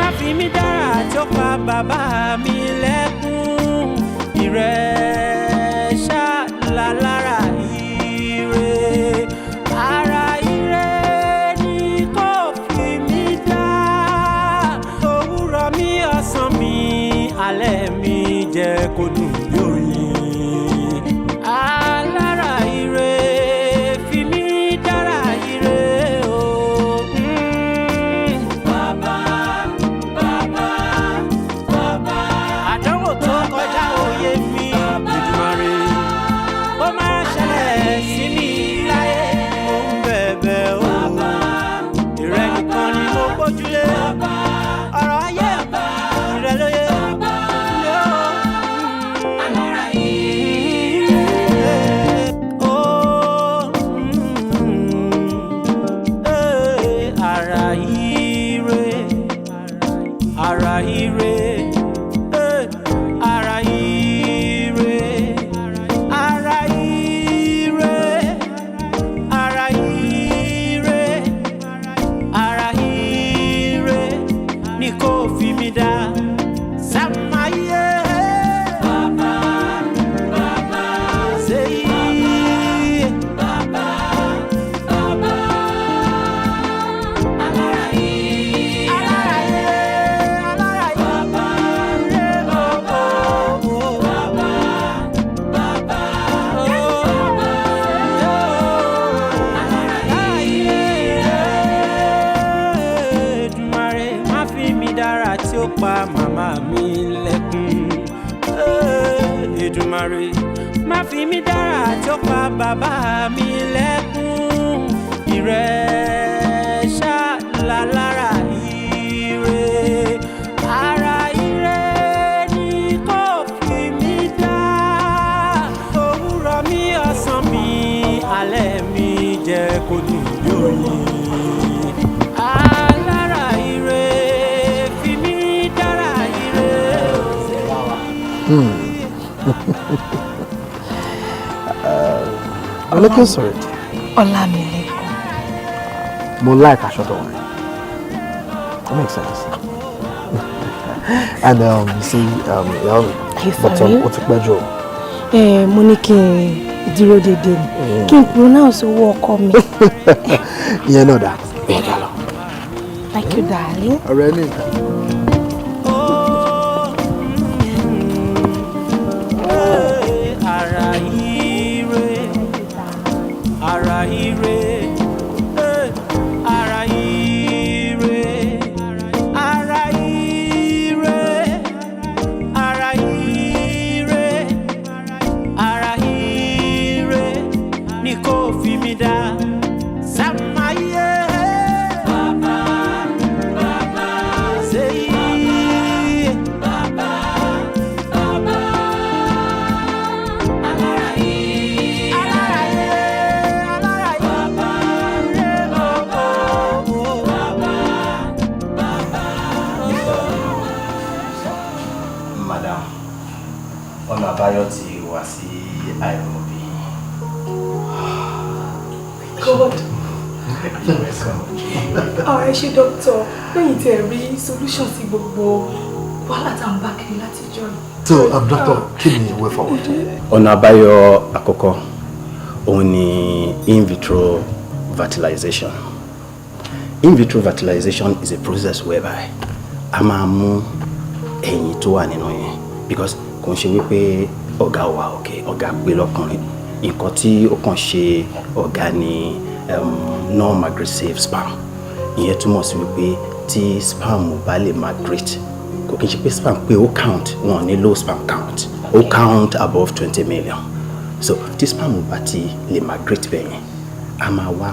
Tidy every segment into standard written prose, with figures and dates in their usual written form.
má fi mí dára tó pa bàbá mi lẹ́kún ìrẹ́ ṣá lálára ire ara ire ni kò fi mí dá òwúrọ̀ mi ọ̀sán mi alẹ́ mi jẹ́ kó dùn bí oyin alára ire fi mí dára ire o. Bàbá àdánwò tó kọjá òye mi Èdùmàrè ó máa ṣẹlẹ̀ sí mi láyé mo ń bẹ̀bẹ̀ o ìrẹ́ nìkan ni mo gbójúlé ọ̀rọ̀ ayé ìrẹ́ lóye. Má fi mí dára tó pa bàbá mi lẹ́kún ìrẹ́ ṣá lálára ire ara ire ni kò fi mí dá òwúrọ̀ mi ọ̀sán mi alẹ́ mi jẹ́ kó dùn bí oyin alára ire fi mí dára ire. I'm looking for it. Olamileko. More like a short one. That makes sense. And see, but what's a pleasure? Monique, dúró dédé. Can pronounce walk on me. You know that. Like you, darling. Already. Ṣé doctor lẹ́yìn tí ẹ rí solution sí gbogbo wàhálà tá à ń bá kiri láti jọ. So doctor kí ni way forward? Ọ̀nà àbáyọ àkọ́kọ́ òun ni in vitro fertilization. In vitro fertilization is a process whereby a máa mú ẹyin tó wà nínú yẹn because kò ń ṣe wípé ọ̀gá wà òkè ọ̀gá pé lọ́kùnrin nǹkan tí ó kàn ṣe ọ̀gá ni non-aggressive sperm. Ìyẹn túmọ̀ sí wípé tí sperm bá lè migrate kò kí n ṣe pé sperm pé ó count wọn ní low sperm count ó count above 20 million so tí sperm bá ti lè migrate bẹ́ẹ̀ yẹn a máa wá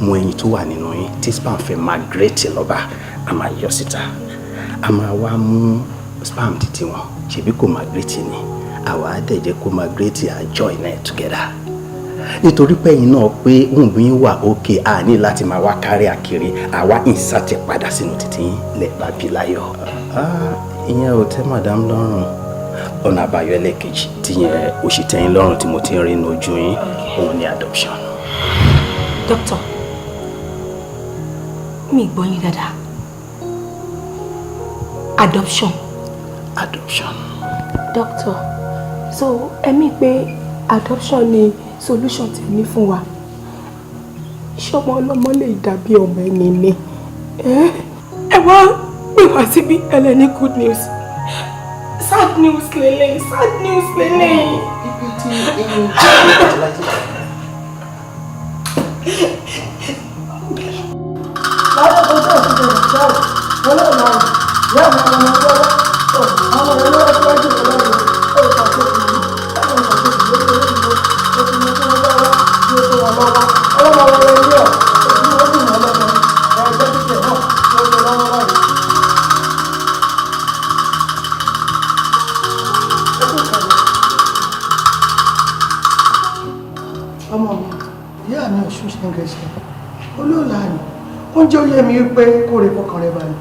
mú ẹyin tó wà nínú yín tí sperm fẹ́ migrate lọ́ba a máa yọ síta a máa wá mú sperm títí wọn ṣebí kò migrate ni àwa á dẹ̀ jẹ́ kó migrate and join it together. Nítorí pé ẹ̀yin náà pé òǹbí wà òkè a ní láti máa wá kárí àkiri àwa ìsàtẹ̀ padà sínú títí lẹ́ẹ̀bá bí láyọ̀. Ìyẹn ò tẹ́ madam lọ́rùn. Ọ̀nà àbáyọ ẹlẹ́kejì tíyẹn ò sì tẹ́yìn lọ́rùn tí mo ti ń rí inú ojú yín òun ni adoption. Doctor, mi gbọ́ yín dáadáa. Adoption. Doctor, so ẹ̀mí pé adoption ni solution tí ní fún wa. Ṣọmọ ọlọ́mọ lè dàbí ọmọ ẹni ni. Ẹ wá pè wá síbí ẹlẹ́ni good news. Sad news lélẹ̀. Ibi tí ẹ̀yin oúnjẹ ó yẹ mi pé kó rè fọkàn rẹ balẹ̀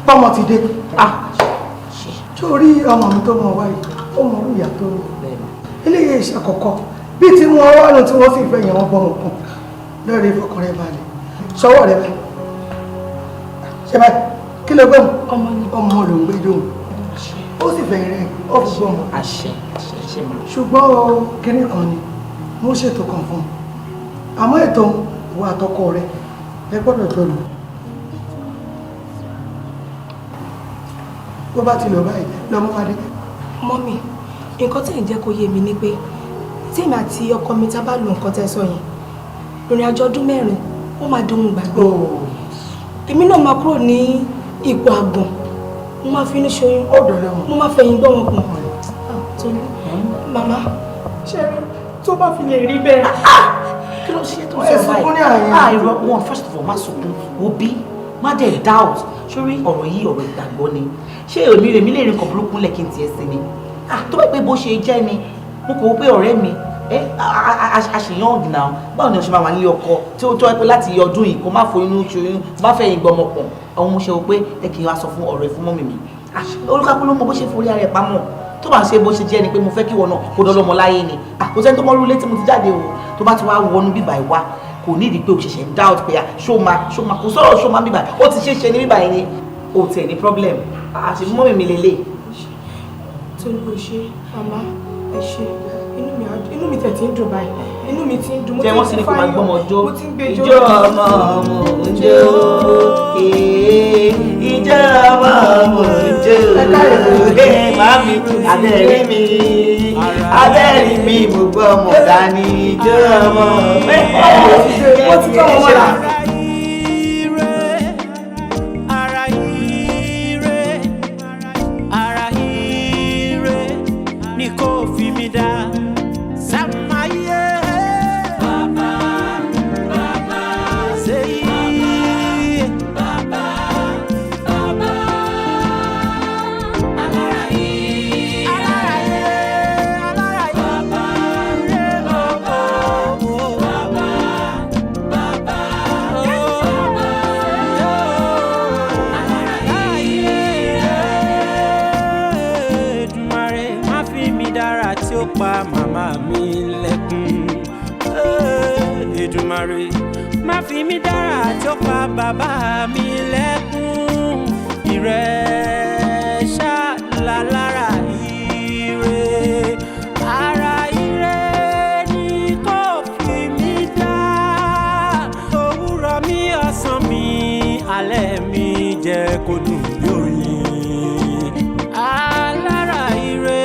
pọ́mọ ti dé torí ọmọ mi tó mọ wáyé ó mọ orí ìyá tó rí eléyìí iṣẹ́ àkọ́kọ́ bí tí wọ́n wá nù tí wọ́n sì fẹ́ yẹn wọ́n bọ́mọ kún lọ́ọ̀rẹ́ fọkàn rẹ balẹ̀ ṣọwọ́ rẹ báyìí ṣe báyìí kí ló gbọ́n ọmọ ló ń gbé dóhùn ó sì fẹ́ rẹ ó fi gbọ́n ṣùgbọ́n kíní kan ni mo ṣètò kan fún un àmọ́ ètò ìwà àtọkọ rẹ ẹ gbọ́dọ̀ jọlù bó bá ti lọ báyìí lọ́mọ wádé. Mọ́mì, nǹkan tí ń jẹ́ kó yé mi ni pé tí èmi àti ọkọ mi tá bá lo nǹkan tẹ́ sọ yẹn ìrìn àjò ọdún 4 ó máa dohun gbàgbé. Èmi náà máa kúrò ní ipò àgbọ̀n mo máa fi ní ṣoyún mo máa fẹ̀yìn gbọ́ wọn pọ̀. Tolú màmá ṣe rí tó bá fi lè rí bẹ́ẹ̀. Kí ló ṣe tó sọ báyìí? Irọ́ wọn first of all má sunkún òbí má dẹ̀ doubt sórí ọ̀rọ̀ yìí ọ̀rọ̀ ìgbàgbọ́ ni ṣé èmi lè rìn kàn burúkú lẹ̀ kí n tiẹ̀ sí ni tó bá pẹ́ bó ṣe jẹ́ ni mo kò pé ọ̀rẹ́ mi àṣeyàn ọ̀gìnà báwo ni o ṣe máa wà nílé ọkọ tí ó tọ́ ẹ pé láti ọdún yìí kó má fo inú ṣoyún bá fẹ́ yìn gbọmọ pọ̀ àwọn mo ṣe wò pé ẹ kì í wá sọ fún ọ̀rẹ́ fún mọ́mì mi olùkàkùn ló mọ bó ṣe forí ara ẹ̀ pamọ́ tó bá ń ṣe bó ṣe jẹ́ ni pé mo fẹ́ kí wọn náà kó dọ́lọ́mọ láyé ni kò sẹ́ni tó mọ́ rú létí mo ti jáde o tó bá ti wá wọnú bíbà ìwá kò ní ìdí pé o ṣẹ̀ṣẹ̀ ń doubt pé ṣó máa kò sọ̀rọ̀ ṣó máa bíbà ó ti ṣe ní bíbà yìí ni o tẹ̀ ní problem àti mọ́mì mi lélẹ̀. Tolú ṣe màmá ẹ ṣe inú mi tẹ̀ tí ń dùn báyìí inú mi ti ń dùn mo ti ń fi fáyọ̀ mo ti ń gbé ìjọ ọmọ mo ń jó ìjọ ọmọ mo ń jó màmí abẹ́rẹ́ mi mo gbọ́ ọmọ dání ìjọ ọmọ mo ti tọ́ ọmọ rà. Pa màmá mi lẹ́kún Èdùmàrè má fi mí dára tí ó pa bàbá mi lẹ́kún ìrẹ́ ṣáàlà lára ire ara ire ni kò fi mí dá òwúrọ̀ mi ọ̀sán mi alẹ́ mi jẹ́ kó dùn bí oyin alára ire.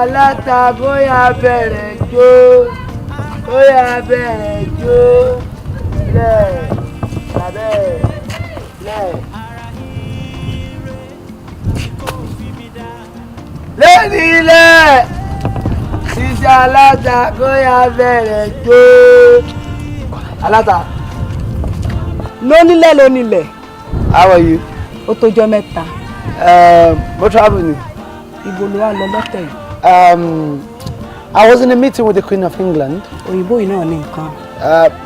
aláta bóyá bẹ̀rẹ̀ jó bóyá bẹ̀rẹ̀ jó lẹ̀ lábẹ́ lẹ̀. lẹ́ni ilẹ̀ ṣíṣe aláta bóyá bẹ̀rẹ̀ jó aláta. lónílẹ̀. How are you? Ó tójọ́ mẹ́ta. Mo travel ni. Ibo ló wà lọ lọ́tẹ̀ yìí? I was in a meeting with the Queen of England. Òyìnbó yìí náà ní nǹkan.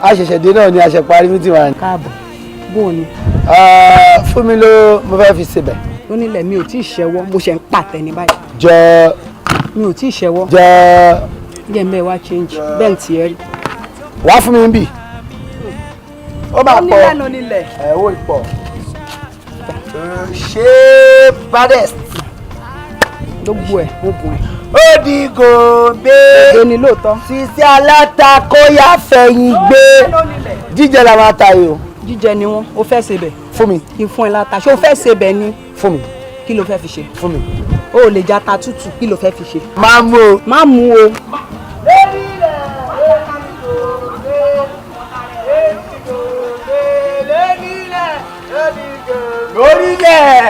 A ṣẹ̀ṣẹ̀ dé náà ni a ṣe parí meeting wa. Káàbọ̀. Bó o ní? Fún mi ló mo fẹ́ fi ṣebẹ̀. Lónílẹ̀ mi ò tí ì ṣẹ́wọ́, mo ṣe ń pàtẹ ní báyìí. Jọ. Mi ò tí ì ṣẹ́wọ́. Jọ. Jẹ́ ń bẹ́ẹ̀ wá change. Bẹ́ẹ̀ tí ẹ rí. Wá fún mi ń bì. Ó máa pọ̀. Lónílẹ̀. Ó pọ̀. Ṣé baddest? Gbogbo ẹ̀ ó bùn ẹ̀. Ó di gòbé. Èdè ni lóòótọ́. Sisi aláta kó yá fẹ̀yìn gbé. Jíjẹ la máa ta yìí o. Jíjẹ ni wọ́n, o fẹ́ sebẹ̀. Fún mi. Kí n fún ẹ láta. Ṣé o fẹ́ sebẹ̀ ni? Fún mi. Kí ló fẹ́ fi ṣe? Fún mi. O ò lè jata tútù, kí ló fẹ́ fi ṣe? Má mú o. Má mú o. Lórílẹ̀.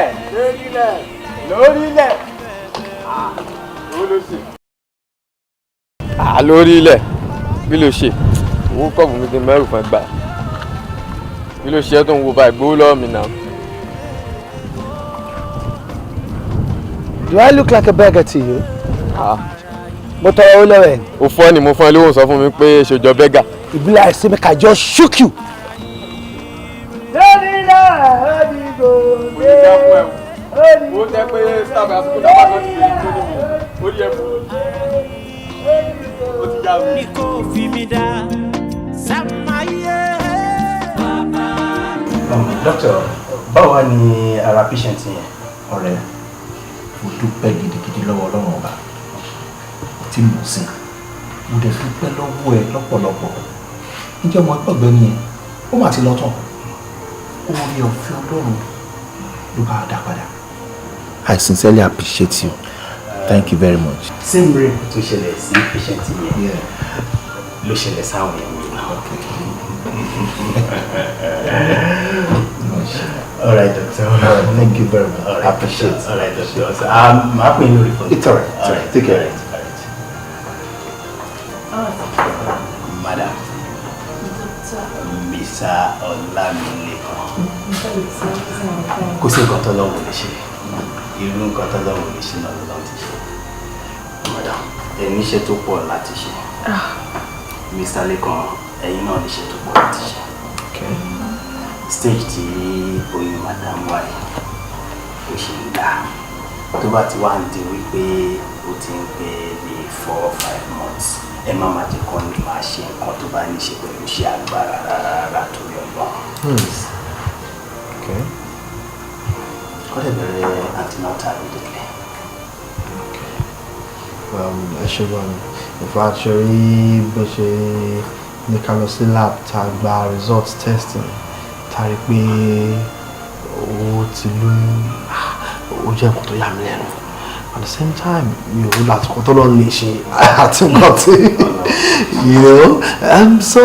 Lórílẹ̀ bí ló ṣe owó kọ́ọ̀bù mi ti mẹ́rù fún ẹgbàá bí ló ṣe tó ń wo báyìí gbówó lọ́wọ́ mi náà. Do I look like a beggar to you? Mo tọrọ owó lọ́wọ́ ẹ̀. O fọ́ ni mo fún ẹ lówó sọ fún mi pé ṣòjọ́ bẹ́gà. Ìbílẹ̀ àìsí mi kà just shook you. Ó jẹ́ pé sábà àsìkò dábàá kan ti lè tó ní mi ó yẹ fún ó ti yá mi. Ní kò fi mi dá sàmáyé. Doctor, báwo wá ni ara patient yẹn? Ọ̀rẹ́, mo dúpẹ́ gidigidi lọ́wọ́ Ọlọ́run ọba tí mo sìn. Mo dẹ̀ dúpẹ́ lọ́wọ́ ẹ lọ́pọ̀lọpọ̀. Ǹjẹ́ ọmọ ẹgbẹ́ ni ẹ? Ó mà ti lọ tán. Oore ọ̀fẹ́ Ọlọ́run ló bá dá padà. I sincerely appreciate you. Thank you very much. Same way tó ṣẹlẹ̀ sí patient yẹn ló ṣẹlẹ̀ sáwọn yẹn mi náà. All right, doctor. Thank you very much. Right, I appreciate it. All right, doctor. So, I'm happy in your report. It's all right. All right. Take care. Madam. Mr. Olamilekan. Kò sí nǹkan tó lọ́wọ́ lè ṣe. Irú nǹkan tó lọ́wọ́ lè ṣe náà lọ́wọ́ ti ṣe. Madam, ẹni iṣẹ́ tó pọ̀ láti ṣe. Mr. Lekan, ẹ̀yin náà ní iṣẹ́ tó pọ̀ láti ṣe. Stage tí oyún madam wà yìí, ó ṣe ń dá. Tó bá ti wá ń di wípé ó ti ń pé bí 4 or 5 months, ẹ má máa jẹ́ kọ́ ní máa ṣe nǹkan tó bá ní ṣe pẹ̀lú iṣẹ́ agbára rárá torí ọgbọ́n. Kọ́ dẹ̀ bẹ̀rẹ̀ antenatal immediately. Ẹ ṣe wà ní ìfàṣẹrí bó ṣe ní ká lọ sí lab tá a gba result testing tá a rí pé ó ti lóyún ó jẹ́ nǹkan tó yà mí lẹ́nu at the same time mi ò rí láti kọ́ tó lọ́ọ́ lè ṣe àti nǹkan tí so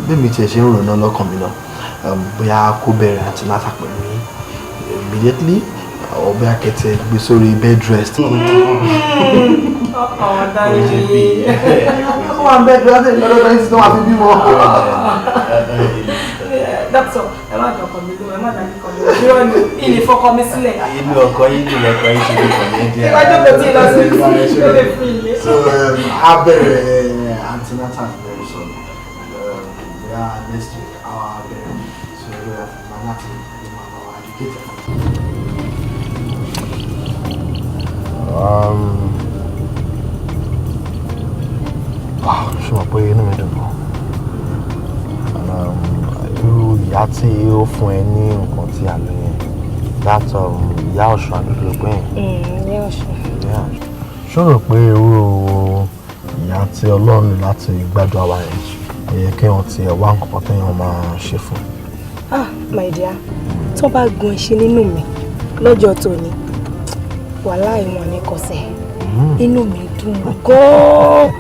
bí mi tiẹ̀ ṣe ń rònà lọ́kàn mi náà bóyá kó bẹ̀rẹ̀ antenatal pẹ̀lú mi immediately or bóyá kẹ̀tẹ̀ gbé sórí bed rest. Ó wà ń bẹ́ẹ̀ bí wọ́n ti ń lọ́dọ̀ bẹ́ẹ̀ sí tó wà fi bímọ. Dókítà, ẹ má jọkọ̀ mi ló, ẹ má dàbí kan ló. Irọ́ ni ilé fọkọ mi sílẹ̀. Inú ọkọ yín dùn lọ́kọ yín ti rí kan ní díẹ̀. Ìwájú kò tí ì lọ sí ìlú lè fún ilé. So a bẹ̀rẹ̀ antenatal very soon. Next week a bẹ̀rẹ̀ so máa láti máa bá wa educate. Ṣé wọ́n pé inú mi dùn gan? Irú ìyá tí ó fún ẹ ní nǹkan tí a lò yẹn, that ìyá ọ̀ṣun àdúgbò pé yẹn. Ìyá ọ̀ṣun. Ṣé o rò pé irú ìyá tí Ọlọ́run láti gbádùn àwa yẹn kò yẹ kí wọ́n ti wá nǹkan téèyàn máa ṣe fún? My dear, tó bá gun ẹṣin nínú mi lọ́jọ́ tòní, wàhálà ìwọ̀n ní kọsẹ̀. inú mi dùn gan-an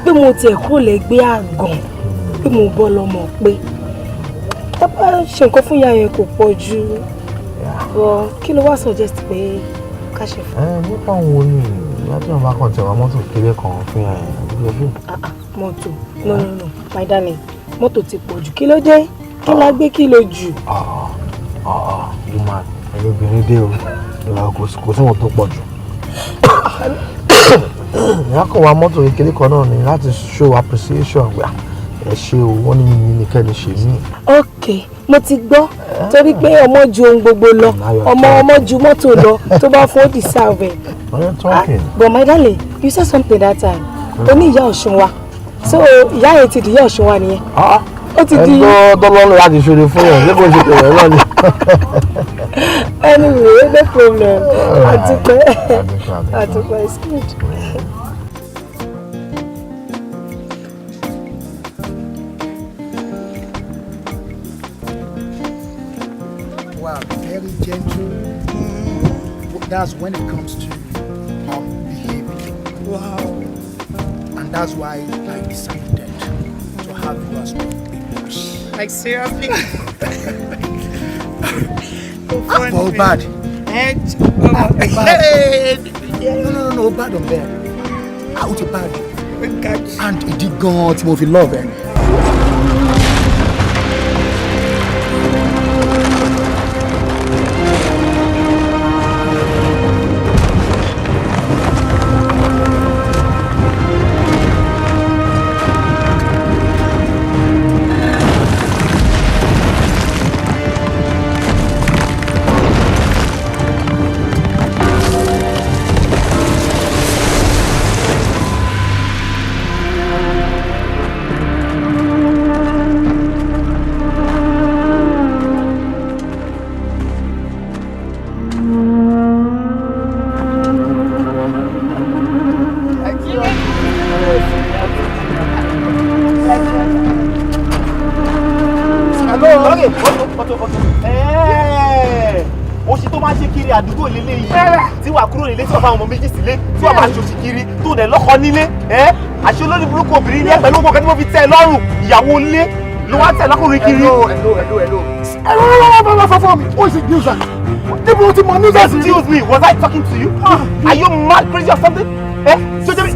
pé mo tiẹ̀ kúrò lẹ́gbẹ́ àgàn pé mo bọ́ lọ́mọ pé tá bá ṣe nǹkan fún ìyá yẹn kò pọ̀ jù ọ kí ló wá suggest pé ká ṣe fún. nípa wo ni láti ọba kan tẹ̀wá mọ́tò kékeré kan fún ìyá yẹn. mọ́tò no my darling mọ́tò ti pọ̀ jù kí ló dé kí la gbé kí ló jù. woman ẹ̀yin obìnrin dé o kò sí wọn tó pọ̀ jù. ìyá kan wa mọ́tò kékeré kan náà ni láti show appreciation gbà ẹ ṣe o wọ́n ní mímí nìkẹ́ni ṣe mí. ok mo ti gbọ́ torí pé ọmọ ju ohun gbogbo lọ ọmọ ju mọ́tò lọ tó bá fún ó deserve. But my darling you said something that time o ní ìyá ọ̀ṣun wa so ìyá yẹn ti di ìyá ọ̀ṣun wa nìyẹn. ó ti di tọ́lọ́run láti ṣòro fún yẹn níbo ṣe pè wọ́n ni. anyway no problem àtúpẹ́ is good. Wow, very gentle. That's when it comes to behavior. Wow. And that's why I decided to have you as my boss. Like seriously? Oh, bad. No, bad on there. Out of bad. And it did go to move in love. àdúgbò lélẹ yìí tí wàá kúrò nílé tí wàá fáwọn ọmọ méjì sílé tí wàá máa ṣòṣì kiri tó dẹ̀ lọ́kọ nílé àṣẹ olórí burúkú obìnrin ní ẹgbẹ̀rún owó kan tí mo fi tẹ́ ẹ lọ́rùn ìyàwó ilé ló wá tẹ̀ lọ́kùnrin kiri. ẹ̀rọ fọ́fọ́ mi ó sì gbé ìsàn níbo tí mo ní sẹ́sì. Excuse me, was I talking to you? Are you mad, crazy or something? So tell me.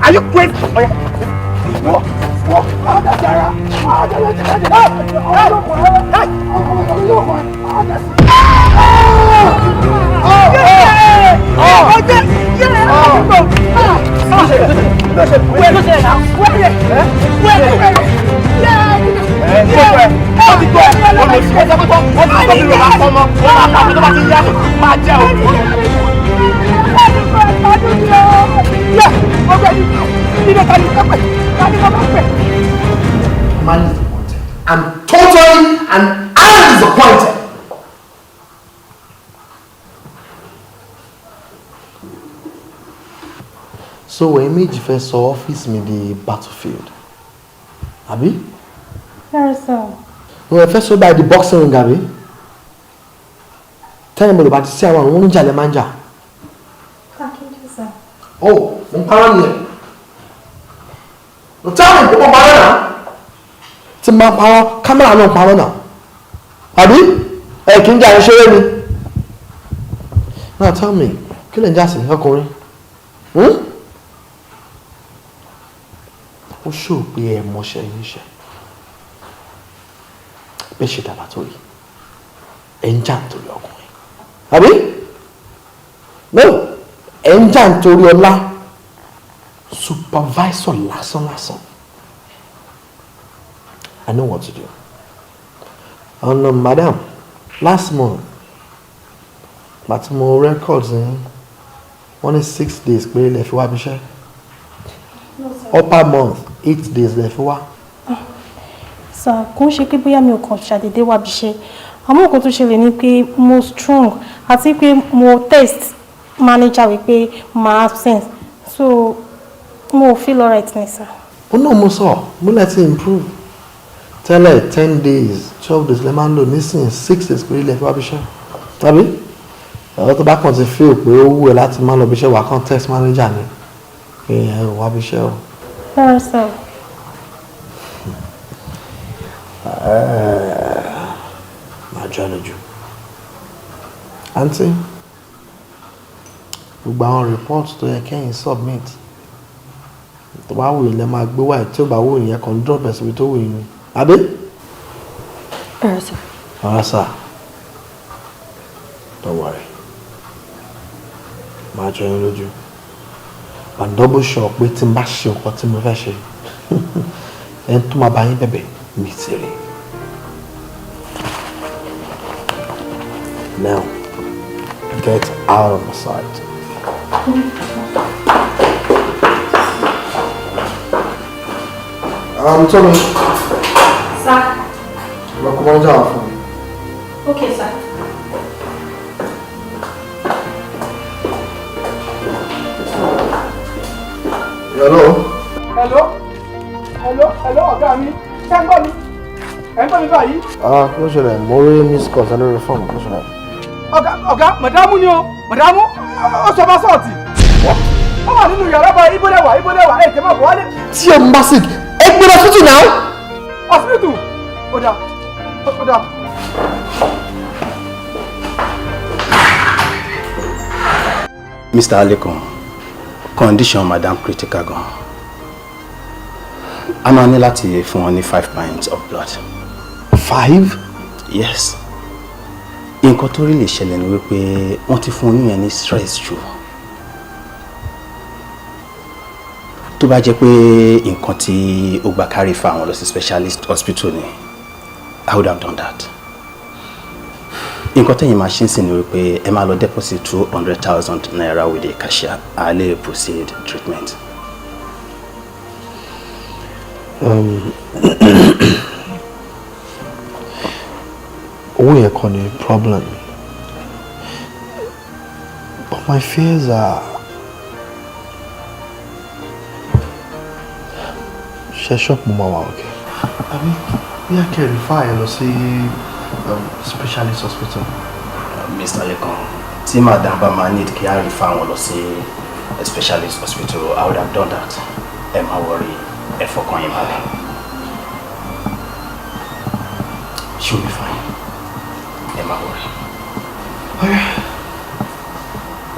Are you crazy? I'm totally and I'm disappointed. So when méjì fẹ́ sọ ọ́fíìsì mi di battlefield, àbí? Yes, sir. No, ẹ fẹ́ sọ by the boxing ring, àbí? Tẹ́lẹ̀ mo lè bá ti sí àwọn oníjà lè máa ń jà. Oh, mo parọ́ nìyẹn. No, tell me, mo parọ́ náà. Tí máa parọ́, kámẹ́rà náà parọ́ náà. Àbí? Ẹ kì í jà ìṣeré ni. Now tell me, kí lè ń jà sí ọkùnrin? Ó ṣòro pé ẹ mọṣẹ́ yín ṣe. Bẹ́ẹ̀ ṣe dàgbà tó yìí. Ẹ ń jà nítorí ọkùnrin. Àbí? No, ẹ ń jà nítorí ọlá. Supervisor lásán. I know what to do. Madam, last month, but mo records wọ́n ní 6 days pé lè fi wá bíṣẹ́. Upper month 8 days lè fi wá. Sir, kò ń ṣe pé bóyá mi ò kàn ṣàdédé wá bíṣẹ́. Àmọ́ nǹkan tó ṣẹlẹ̀ ni pé mo strong àti pé mo test manager wípé ma absent. So Mo feel alright, sir. Oh no, mo sọ, mo let it improve. Tell her 10 days, 12 days, le máa ń lò nísìnyí 6 days pé ilé ẹ̀fọ́ abiṣẹ́. Tàbí? Ẹ̀rọ tó bá kàn ti feel pé ó wù ẹ́ láti máa lọ ibiṣẹ́ wà kàn text manager ni. Pé ẹ ò wá ibiṣẹ́ o. Bẹ́ẹ̀ sir. Máa jọ ẹ lójú. Aunty, gbogbo àwọn reports tó yẹ kẹ́yìn submit. Tó bá wù ilẹ̀ máa gbé wáyé tí ó bá wù ìyẹn kan drop ẹ̀ síbi tó wù yín ni. Àbí? Bẹ́ẹ̀ sir. Alright, sir. Don't worry. Máa jọ yín lójú. I'm double sure pé tí n bá ṣe nǹkan tí mo fẹ́ ṣe. Ẹni tó máa bá yín bẹ̀bẹ̀ mi ti rí. Now, get out of my sight. Tommy. Sir. Lọ kọ́ mọ́jà wà fún mi. Okay, sir. Hello. Hello, ọ̀gá mi. Ṣé ń gbọ́ mi? Ẹ ń gbọ́ mi báyìí? Kí ló ṣẹlẹ̀? Mo rí miss call sẹ́lẹ̀ rẹ̀ fọ́ọ̀mù. Kí ló ṣẹlẹ̀? Ọ̀gá, màdámù ni o. Màdámù, ó sọ bá sọ́ọ̀tì. Ó wà nínú yàrá bá ibodẹ̀wà, ẹ̀ tẹ́ máa bọ̀ wálé. Tí o ń bá sick, ẹ gbé lọ hospital now. Hospital? Ó dà. Mr. Alekon, condition madam critical gan. A máa ní láti fún wọn ní 5 pints of blood. 5? Yes. Nǹkan tó rí lè ṣẹlẹ̀ ni wípé wọ́n ti fún yín yẹn ní stress jù. Tó bá jẹ́ pé nǹkan tí ó gbà kárí fa àwọn lọ sí specialist hospital ni, I would have done that. Nǹkan tẹ́yìn máa ṣe ń sìn ni wípé ẹ máa lọ deposit 200,000 naira with the cashier. A lè proceed treatment. Owó yẹn kọ́ ni problem. But my fears are shop mo máa wà okay. Àbí bí a kẹ́ refer ẹ lọ sí specialist hospital. Mr. Lekon, tí madam bá máa need kí a refer wọn lọ sí specialist hospital, I would have done that. Ẹ má worry, ẹ fọkàn yín balẹ̀. She'll be fine. Ẹ má worry. Okay.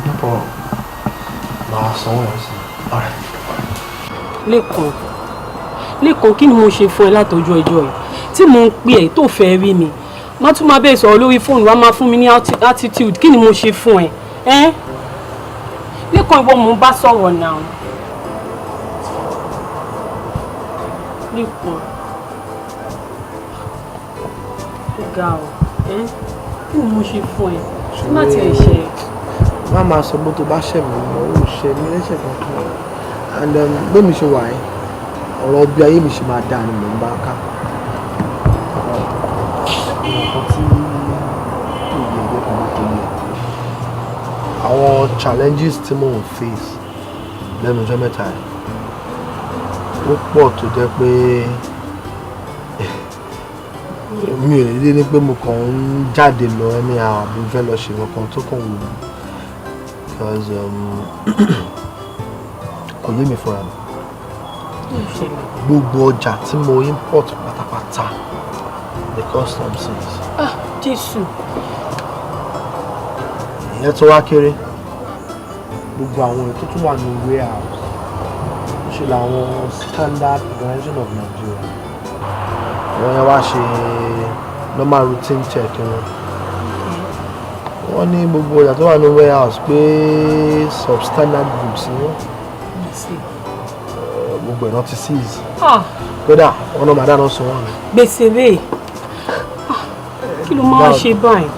No problem. Màá sanwó ẹ̀ sí. All right. Lẹ́kàn kí ni mo ṣe fún ẹ látọjọ́ ẹjọ́ yìí tí mo ń pè ẹ́ tó fẹ́ rí mi má tún máa bẹ́ẹ̀ sọ̀rọ̀ lórí fóònù wá máa fún mi ní attitude kí ni mo ṣe fún ẹ Lẹ́kàn ìwọ mo ń bá sọ̀rọ̀ náà Lẹ́kàn ó ga ọ́ kí ni mo ṣe fún ẹ tí má tiẹ̀ ṣe ẹ. Má máa sọ bó tó bá ṣẹ̀ mí mọ́ ó ṣe mí lẹ́sẹ̀ kankan and bẹ́ẹ̀ mi ṣe wà ẹ́ ọ̀rọ̀ bí ayé mi ṣe máa dáa ni mò ń bá ká nǹkan tí ìyẹn ẹgbẹ́ kan máa tó yẹ àwọn challenges tí mò ń face lẹ́nu ọjọ́ mẹ́ta ó pọ̀ tó jẹ́ pé mi ò lè dé ní pé mo kàn ń jáde lọ ẹni àbí fẹ́ lọ ṣe nǹkan tó kàn wù mí because kò yé mi fúnra mi. Gbogbo ọjà tí mo import pátápátá the custom sales. Jésù. Ìyẹn tó wá kéré gbogbo àwọn ètò tó wà ní warehouse ṣe làwọn standard organization of Nigeria wọ́n yẹn wá ṣe normal routine check wọ́n ní gbogbo ọjà tó wà ní warehouse pé substandard goods ni wọ́n. Gbogbo ẹ̀ náà ti seize. Kódà wọn náà máa dáná sun wọn. Gbèsè rèé kí ló máa ṣe báyìí.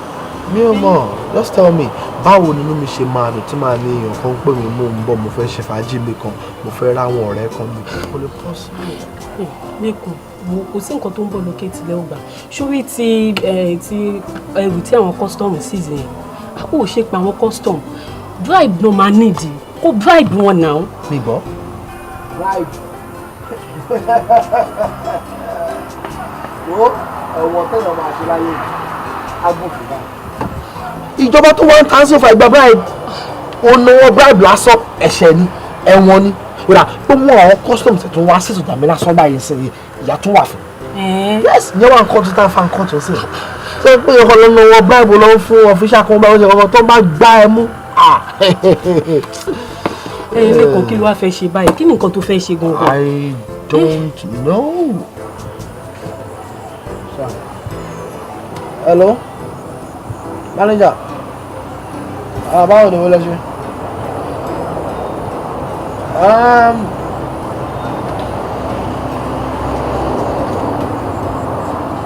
Mi ò mọ̀ just tell me báwo nínú mi ṣe máa dùn tí màá ní èèyàn kan pè mí mò ń bọ̀ mo fẹ́ ṣe fàájì mi kan mo fẹ́ ráwọn ọ̀rẹ́ kan mi kò lè pọ̀ sí i. Lẹ́kùn kò sí nǹkan tó ń bọ̀ lókè tilẹ̀ ọgbà sórí ti ẹrù tí àwọn custom seize yẹn ó ṣe pé àwọn custom bribe náà máa nídìí kó bribe wọn náà. Mi gbọ́. bribe. Wo ẹ̀wọ̀n tẹ̀yàn máa ṣe láyé agbófin báyìí. Ìjọba tó wọ́n ń tán sófà ìgbà bribe ó náwó bribe lásán ẹ̀ṣẹ̀ ni ẹ̀wọ̀n ni. Ìrà tó mú àwọn customs tó wá sí ìtòjà mi lásán báyìí sí ìyá tó wà fún. Yes, ìyẹn wà ń kọ́ tó tá a fa nǹkan tó sí. Ṣé pé ọkọ̀ ló náwó bribe lọ́wọ́ fún official kan báyìí ọkọ̀ tó bá gbá ẹ mú. Lẹ́kọ̀ọ́ kí ló wá fẹ́ ṣe báyìí? Kí ni nǹkan tó fẹ́ ṣe gangan? I don't know. Hello? Manager? Báwo ni wọ́n lọ ṣe?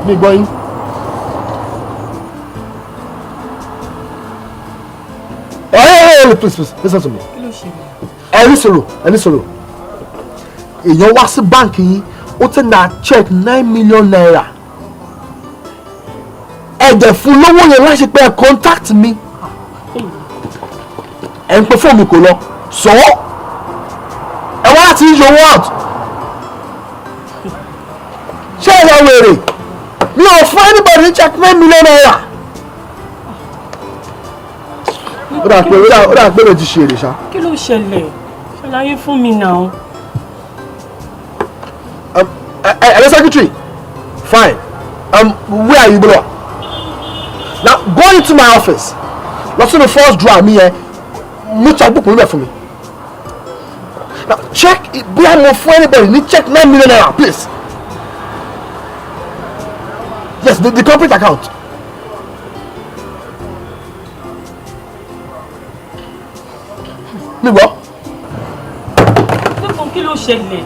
Mi gbọ́ yín. Please, listen to me. Ẹni sọ̀rọ̀. Èèyàn wá sí báǹkì yín, ó ti na check 9 million naira. Ẹ̀jẹ̀ fún lówó yẹn láti pé contact mi. Ẹ̀ ń pe fóònù kò lọ. Sọ ẹ wá láti use your word. Ṣé ẹ lọ wèrè? Mi ò fún anybody check 9 million naira. Ó dà pé lè ti ṣe èrè ṣá. Kí ló ṣẹlẹ̀? Ṣàlàyé fún mi náà. Hello, secretary. Fine. Where are you, bro? Now go into my office. Lọ sí the first drawer mi yẹn. Mú checkbook mi bẹ̀ fún mi. Now check bí a mọ̀ fún anybody ní check 9 million naira, please. Yes, the corporate account. Mi gbọ́. Lẹ́kọ̀ọ́ kí ló ṣẹlẹ̀?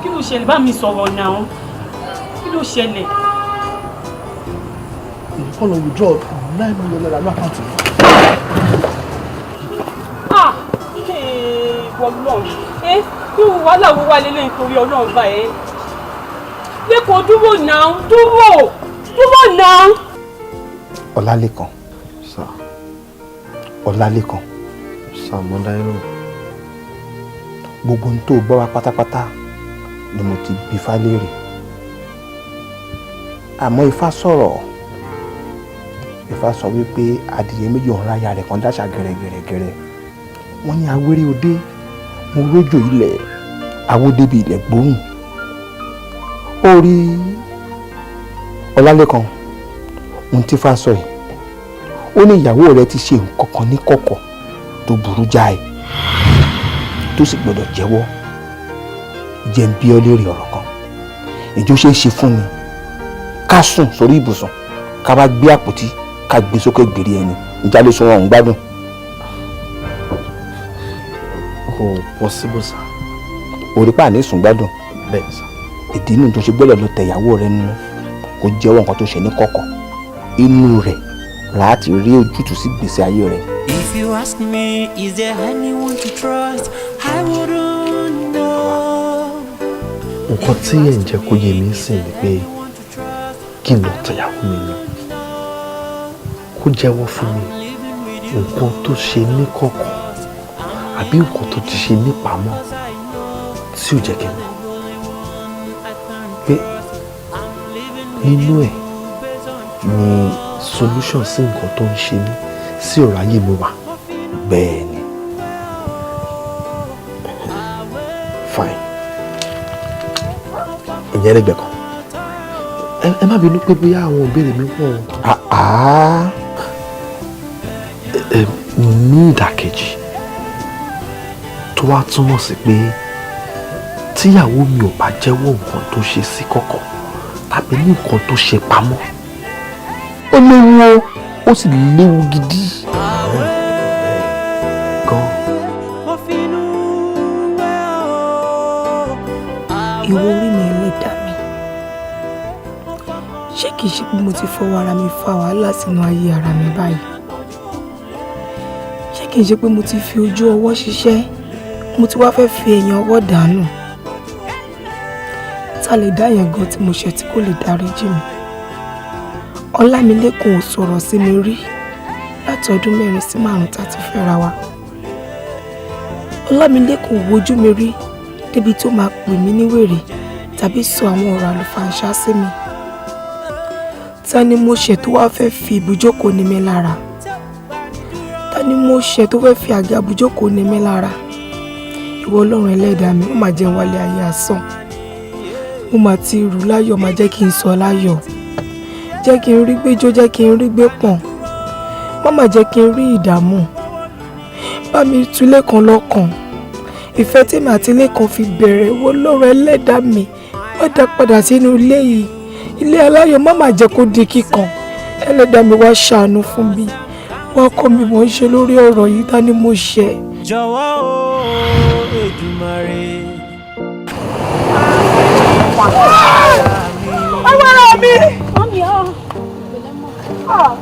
Kí ló ṣẹlẹ̀? Bá mi sọ̀rọ̀ náà. Kí ló ṣẹlẹ̀? You call on withdraw 9 million naira ní àkáǹtì. Ọlọ́run. Kí wàhálà wo wá lélẹ̀ nítorí Ọlọ́run bá ẹ? Lẹ́kọ̀ọ́ dúró náà. Ọlálékan. Sir. Ọlálékan. Sàmọ́dáírò. Gbogbo ohun tó gbọ́ wá pátápátá ni mo ti bi Ifá léèrè. Àmọ́ Ifá sọ̀rọ̀. Ifá sọ wípé adìyẹ méjì ọ̀hún ráyà rẹ̀ kan dáṣà gẹ̀rẹ́gẹ̀rẹ́gẹ̀rẹ́. Wọ́n ní awéré òde, mo rójò ilẹ̀, awódébi ilẹ̀ gbóhùn. Ó rí Ọlálékan, ohun tí Ifá sọ yìí. Ó ní ìyàwó rẹ̀ ti ṣe nǹkan kan ní kọ̀kọ̀ tó burú jáì tó sì gbọdọ̀ jẹ́wọ́. Jẹ́ ń bí ọ léèrè ọ̀rọ̀ kan. Ìjọ ṣe é ṣe fún mi ká sùn sórí ibùsùn ká bá gbé àpótí ká gbé sókè gbèrè ẹni ìjà lè sọ ọ̀hún gbádùn. Oh, possible sir. Orí pa ní sùn gbádùn. Bẹ́ẹ̀ sir. Ìdí inú tó ṣe gbọ́dọ̀ lọ tẹ ìyàwó rẹ nínú kó jẹ́wọ́ nǹkan tó ṣe ní kọ̀kọ̀. Inú rẹ̀ láti rí ojútùú sí gbèsè ayé rẹ̀. If you ask me, is there anyone to trust? I wouldn't know. Nǹkan tí ẹ̀ ń jẹ́ kó yé mi sìn ni pé kí n lọ tẹ̀yàwó mi ni. Kó jẹ́wọ́ fún mi nǹkan tó ṣe ní kọ̀kọ̀ àbí nǹkan tó ti ṣe ní pamọ́ tí ò jẹ́ kí n mọ̀. Pé nínú ẹ̀ ni solution sí nǹkan tó ń ṣe mí sí ọ̀rọ̀ ayé mi wà. Bẹ́ẹ̀ ni. Fine. Ìyẹn lẹ́gbẹ̀ẹ́ kan. Ẹ má bínú pé bóyá àwọn ìbéèrè mi pọ̀. Ní ìdàkejì tó wá túmọ̀ sí pé tíyàwó mi ò bá jẹ́wọ́ nǹkan tó ṣe sí kọ̀kọ̀ tàbí ní nǹkan tó ṣe pamọ́, ó léwu ó sì léwu gidi. Ìwọ orí mi ẹlẹ́dàá mi, ṣé kìí ṣe pé mo ti fọwọ́ ara mi fa wàhálà sínú ayé ara mi báyìí? Ṣé kìí ṣe pé mo ti fi ojú ọwọ́ ṣiṣẹ́, mo ti wá fẹ́ fi ẹ̀yìn ọwọ́ dànù? Ta lè dá yẹn gan tí mo ṣe tí kò lè dáríjì mi? Ọlámilékan ò sọ̀rọ̀ sí mi rí láti ọdún 4 sí 5 tá ti fẹ́ra wa. Ó Ọlámilékan wojú mi rí débi tó máa pè mí ní wèrè tàbí sọ àwọn ọ̀rọ̀ àlùfàǹṣá sí mi. Ta ni mo ṣẹ̀ tó wá fẹ́ fi ibùjókòó ní mi lára? Ta ni mo ṣẹ̀ tó fẹ́ fi àga ibùjókòó ní mi lára? Ìwọ Ọlọ́run ẹlẹ́dàá mi, ó máa jẹ́ wálé ayé asán. Mo máa ti rù láyọ̀, máa jẹ́ kí n sọ láyọ̀. Jẹ́ kí n rí gbéjó, jẹ́ kí n rí gbé pọ̀n. Má má jẹ́ kí n rí ìdààmú. Bá mi tú Lékan lọ́kàn. Ìfẹ́ tèmi àti Lékan fi bẹ̀rẹ̀, ìwọ Ọlọ́run ẹlẹ́dàá mi, wá dá padà sínú ilé yìí. Ilé aláyọ̀ má má jẹ́ kó di kíkan. Ẹlẹ́dàá mi wá ṣàánú fún mi. Wá kọ́ mi mọ̀ ń ṣe lórí ọ̀rọ̀ yìí, ta ni mo ṣẹ̀. Jọ̀wọ́ o Èdùmàrè. Agbára mi!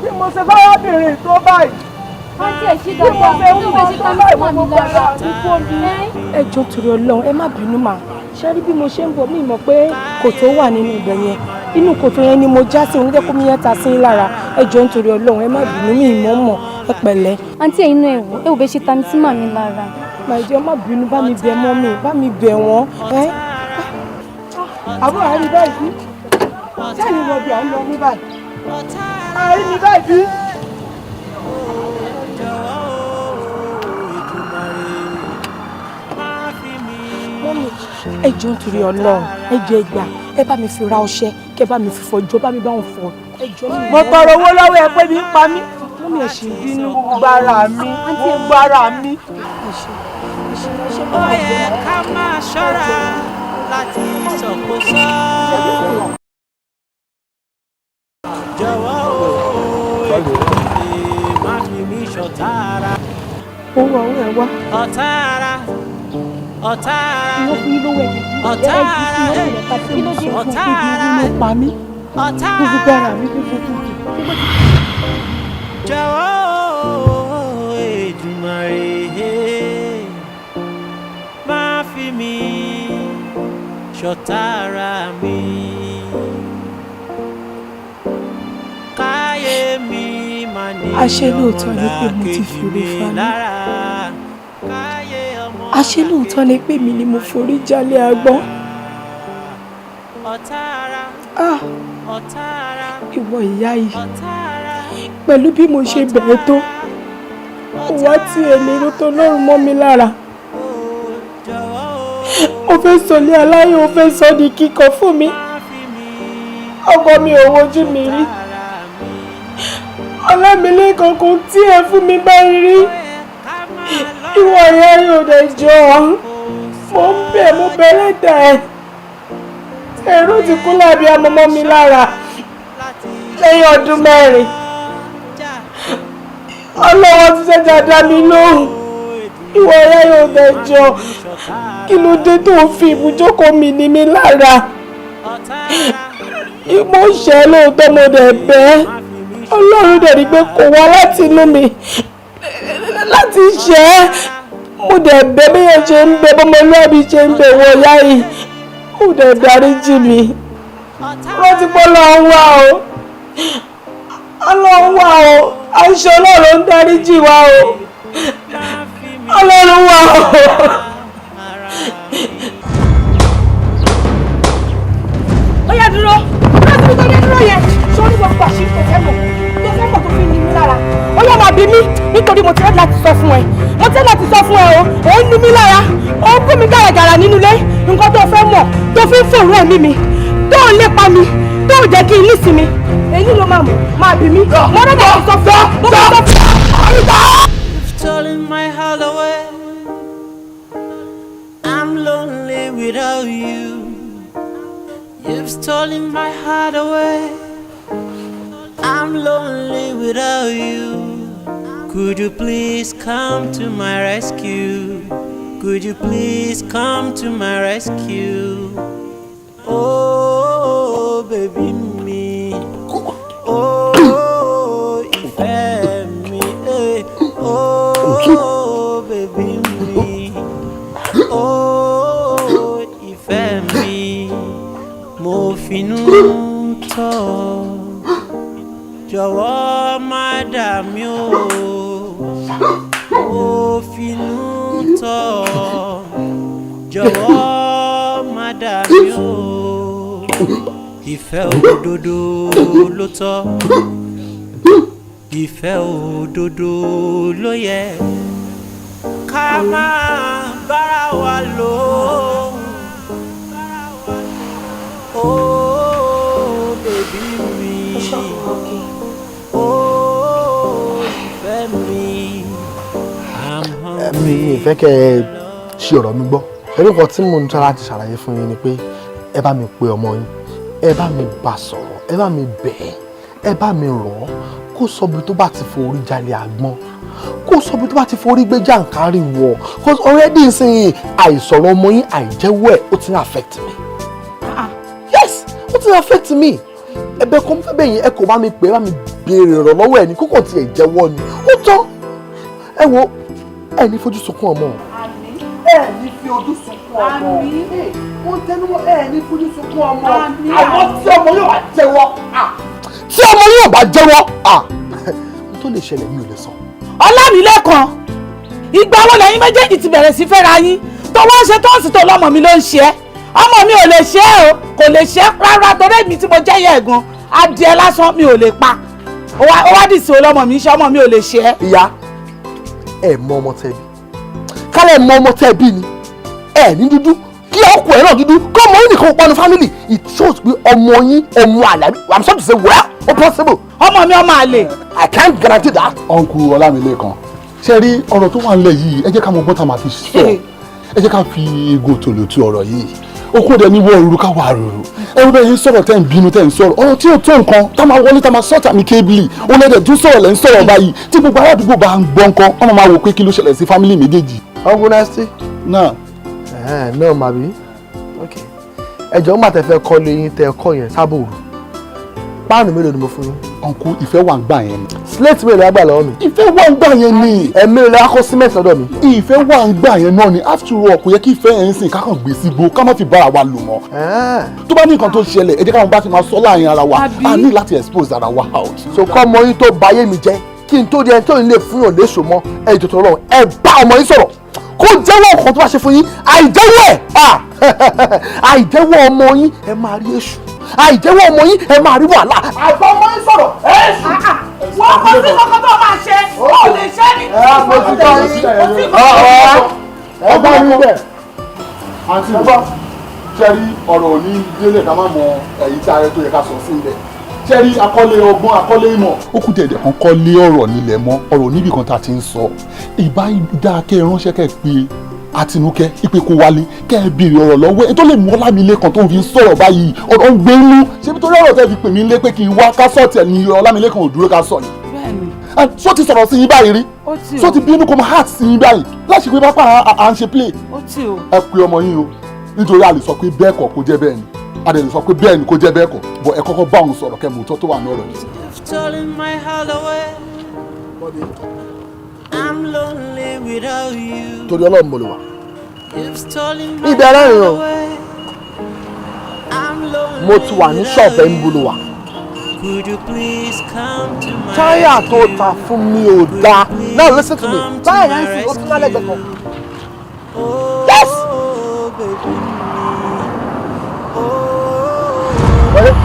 Bí mo ṣe fárábìnrin tó báyìí. Bí mo ṣe ń wọ́n tó láì gbogbo gbàgbà ní fóònù. Ẹ jọ̀ọ́ torí Ọlọ́run, ẹ má bínú mà. Ṣé rí bí mo ṣe ń bọ̀ mí mọ̀ pé kòtò wà nínú ibẹ̀ yẹn. Inú kòtò yẹn ni mo já sí, òun jẹ́ kó mi yẹn ta sí lára. Ẹ jọ̀ọ́ nítorí Ọlọ́run, ẹ má bínú mi ìmọ̀ ẹ pẹ̀lẹ́. Àǹtí ẹ̀yin náà ẹ wò bẹ́ ṣe ta mi sí màmí lára. Màìjọ má bínú, bá mi bẹ̀ mọ́ mi, bá mi bẹ̀ wọ́n. Àbúrò àrí báyìí. Sẹ́ni lọ bí à ń lọ ní báyìí. Àrí mi báyìí. Mọ́mí, ẹ jọ̀ọ́ nítorí Ọlọ́run, ẹ jọ̀ọ́ ìgbà, ẹ bá mi fi ra ọṣẹ, kẹ bá mi fi fọjọ́, bá mi bá wọn fọ. Ẹ jọ̀ọ́ mi. Mo tọrọ owó lọ́wọ́ ẹ pé mi ń pa mí. Mọ́mí ẹ ṣì bínú gbára mi, gbára mi. Ó yẹ ká máa ṣọ́ra láti sọ̀kòsọ́. Jọ̀wọ́ o Èdùmàrè, má fi mí ṣọ̀tá ara. Owó àwọn ẹ̀ wá. Ọ̀tá ara. Ọ̀tá ara. Ìwọ fún yín lówó ẹ̀jẹ̀. Ọ̀tá ara. Ọ̀tá ara. Ló pa mí. Ọ̀tá ara. Gbogbo ara mi tó tó. Jọ̀wọ́ o Èdùmàrè, má fi mí ṣọ̀tá ara mi. Káyé mi máa ní àṣé lóòótọ́ ni pé mo ti fi orí fa mi. Àṣé lóòótọ́ ni pé mi ni mo forí jálé agbọ́n. Ìwọ ìyá yìí, pẹ̀lú bí mo ṣe bẹ̀rẹ̀ tó, ó wá tí ẹlẹ́rú tó lọ́rùn mọ́ mi lára. Ó fẹ́ sọlé aláyọ̀, ó fẹ́ sọ di kíkọ fún mi. Ọkọ mi ò wojú mi rí. Ọlámilékan kò tí ẹ fún mi báyìí rí. Ìwọ ìyá yóò dẹ̀ jọ ọ́. Mo ń bẹ̀, mo bẹ̀rẹ̀ dà ẹ́. Ẹ̀rù ti kú lábí amọmọ mi lára lẹ́yìn ọdún 4. Ọlọ́wọ́ ti ṣẹ̀dá dá mi lóhùn. Ìwọ ìyá yóò dẹ̀ jọ. Kí ló dé tó fi ibùjókòó mi ní mi lára? Mo ṣẹ̀ lóòótọ́, mo dẹ̀ bẹ̀. Ọlọ́run dẹ̀ rí pé kò wá láti inú mi láti ṣẹ̀ ẹ́. Mo dẹ̀ bẹ̀ bí yẹn ṣe ń bẹ, bọ́mọlúwàbí ṣe ń bẹ wọ ìyá yìí. Mo dẹ̀ dáríjì mi. Rántí pé Ọlọ́run wà o. Ọlọ́run wà o. Aṣọ Ọlọ́run ń dáríjì wa o. Ọlọ́run wà o. Ó yá dúró. Láti fi tó dé dúró yẹn. Sórí gbogbo àṣírí tó fẹ́ mọ̀ tó fi ní mi lára. Ó yá máa bí mi nítorí mo ti rẹ́ láti sọ fún ẹ. Mo ti rẹ́ láti sọ fún ẹ o. Ó ń ní mi lára. Ó ń kó mi gàràgàrà nínú ilé. Nǹkan tó fẹ́ mọ̀ tó fi ń fòrò ẹ̀mí mi. Tó ń lépa mi. Tó ń jẹ́ kí n nísinmi. Èyí ló máa mọ̀. Máa bí mi. Mo rẹ́ láti sọ fún ẹ. Mo fẹ́ sọ fún ẹ. You've stolen my heart away. I'm lonely without you. You've stolen my heart away. I'm lonely without you. Could you please come to my rescue? Could you please come to my rescue? Oh, baby me. Oh, ìfẹ́ mi. Oh, baby me. Oh, ìfẹ́ mi. Mo finú tọ́. Jọ̀wọ́ má dà mí o. Mo finú tọ́ jọ̀wọ́ má dà mí o ìfẹ́ òdodo ló tọ́ ìfẹ́ òdodo ló yẹ ká máa bára wa lò ó bèbí mi ó ìfẹ́ mi. Mi ìfẹ́ kẹ́ ẹ ṣe ọ̀rọ̀ mi gbọ́ ẹ̀rí kan tí mo ń tọ́ láti ṣàlàyé fún yín ni pé ẹ bá mi pe ọmọ yín ẹ bá mi bá sọ̀rọ̀ ẹ bá mi bẹ̀ ẹ bá mi rọ̀ ọ́ kó sọ bí tó bá ti forí jalè àgbọn kó sọ bí tó bá ti forí gbé jàǹkárì wọ̀ cause already nsìnyìn àìsọ̀rọ̀ ọmọ yín àìjẹ́wọ́ ẹ̀ ó ti ń affect me yes ó ti ń affect me ẹ̀bẹ̀ kan fẹ́ bẹ́yìn ẹ kò bá mi pè é bá mi béèrè ọ̀rọ̀ lọ́wọ́ ẹ̀ ní kókò tiẹ̀ jẹ́wọ́ ni ó tán ẹ wo ẹ ní fojú sunkún ọmọ ẹ ní fi ojú sunkún ọmọ wọ́n tẹnumọ́ ẹ ní fojú sunkún ọmọ àwọn tí ọmọ yóò bá jẹ́wọ́ tí ọmọ yóò bá jẹ́wọ́ tó lè ṣẹlẹ̀ mi ò lè sọ. Ọlámilẹ́kan ìgbà wo lẹ́yìn méjèèjì ti bẹ̀rẹ̀ sí fẹ́ra yín tó wọ́n ṣe tó ń sì tó lọ́mọ mi ló ń ṣe é ọmọ mi ò lè ṣe é o kò lè ṣe é rárá torí èmi tí mo jẹ́ yẹ ẹ̀gbọ́n adìẹ lásán mi ò lè pa ó wá dì sí ọlọ́mọ mi ṣe ọmọ mi ò lè ṣe é. ìyá ẹ mọ ọmọ tẹbi kálẹ̀ mọ ọmọ tẹbi ni ẹ ní dúdú kí ọkọ ẹ náà dúdú kí ọmọ yín nìkan pọnú family it shows pé ọmọ yín ọmọ Àlàbí I'm sorry to say well o possible. ọmọ mi ọmọ àlè. I can't guarantee that. Uncle Ọlámilẹ́kan ṣe rí ọ̀rọ̀ tó wà nílẹ̀ yìí ẹ jẹ́ ká mọ gbọ́n tá a máa fi sọ ẹ jẹ́ ká fi ego tòlò tú ọ̀rọ̀ yìí okun dẹ̀ ní wọ́ òru ká wà rúru ẹ̀rù bẹ́ẹ̀ yín sọ̀rọ̀ tẹ́ ń bínú tẹ́ ń sọ̀rọ̀ ọ̀rọ̀ tí ò tó nǹkan tá máa wọlé tá máa sọ̀tà mi kébìlì olóde tún sọ̀rọ̀ lẹ́ ń sọ̀rọ̀ báyìí tí gbogbo aládùúgbò bá ń gbọ́ nǹkan ọmọ máa wò pé kí ló ṣẹlẹ̀ sí fámìlì méjèèjì. Uncle Nasty. náà. náà máa bí ẹjọ́ ń bàtẹ́ fẹ́ kọ́ lé yín tẹ́ ẹ kọ́ yẹn sábòrò páànù mélòó ni mo fún yín. Uncle ìfẹ́ wà ń gbà yẹn. slate mélòó lágbà lọ́wọ́ mi. ìfẹ́ wà ń gbà yẹn ni. mélòó la kọ́ cement lọ́dọ̀ mi. ìfẹ́ wà ń gbà yẹn náà ni after all kò yẹ kí ìfẹ́ yẹn ń sìn ká kàn gbé sígbó ká má fi bára wa lò mọ́. tó bá ní nǹkan tó ṣẹlẹ̀ ẹ jẹ́ káwọn bá ti máa sọ láàrin ara wa a ní láti expose ara wa out. so kọ́ ọmọ yín tó bayé mi jẹ́ kí n tó di ẹni tó ń lè fún yàn léṣo mọ́ ẹ jọ̀tọ̀ Ọlọ́run ẹ bá ọmọ yín sọ̀rọ̀ kó jẹ́wọ́ nǹkan tó bá ṣe fún yín àìjẹ́wọ́ ẹ̀ àìjẹ́wọ́ ọmọ yín ẹ máa rí èṣù àìjẹ́wọ́ ọmọ yín ẹ máa rí wàhálà. àgbà ọmọ yín sọ̀rọ̀ èṣù. wọ́n kọ́ sí kankan tó máa ṣe ó lè ṣe é ní. ọgbà mi bẹ̀ àǹtí mi ṣẹ́rí ọ̀rọ̀ òní délé ká má mọ ẹ̀yìn tí ààrẹ tó yẹ ká sọ sí ilẹ̀ ṣẹ́rí akọ́lé ọgbọ́n akọ́lé ìmọ̀ ó kù tẹ̀lé kan kọ́lé ọ̀rọ̀ nílẹ̀ mọ́ ọ̀rọ̀ níbi kan tá a ti ń sọ ìbá dáa kẹ́ ẹ ránṣẹ́ kẹ́ ẹ pé Àtinúkẹ́ ìpè kó wálé kẹ́ ẹ béèrè ọ̀rọ̀ lọ́wọ́ ẹ tó lè mú Ọlámilẹ́kan tó ń fi sọ̀rọ̀ báyìí ọ̀rọ̀ ń gbé inú ṣé bí torí ọ̀rọ̀ tẹ́ fi pè mí lé pé kí n wá ká sọ̀tì ẹ̀ ní Ọlámilẹ́kan ò dúró ká sọ̀ ni. sọ ti sọ̀rọ̀ sí yín báyìí rí sọ ti bínú kó máa heart sí yín báyìí láti pé pápá à ń ṣe play ẹ pé ọmọ yín o nítorí a lè sọ pé bẹ́ẹ̀ kọ́ kó jẹ́ bẹ́ẹ̀ ni a lè sọ pé bẹ́ẹ̀ ni kó jẹ́ bẹ́ẹ̀ kọ́ bọ̀ ẹ kọ́kọ́ bá òun sọ̀rọ̀ kẹ́ mú tó wà ní ọ̀rọ̀ yìí. I'm lonely without you. torí Ọlọ́run mo lè wà. ìbẹ̀rẹ̀ rìn o mo ti wà ní ṣọ́ọ̀bù ẹ̀ ń bolo wà. táyà tó ta fún mi ò dáa now listen to me táyà yẹn sì ó tún lálẹ́ gbẹ̀kan. yes.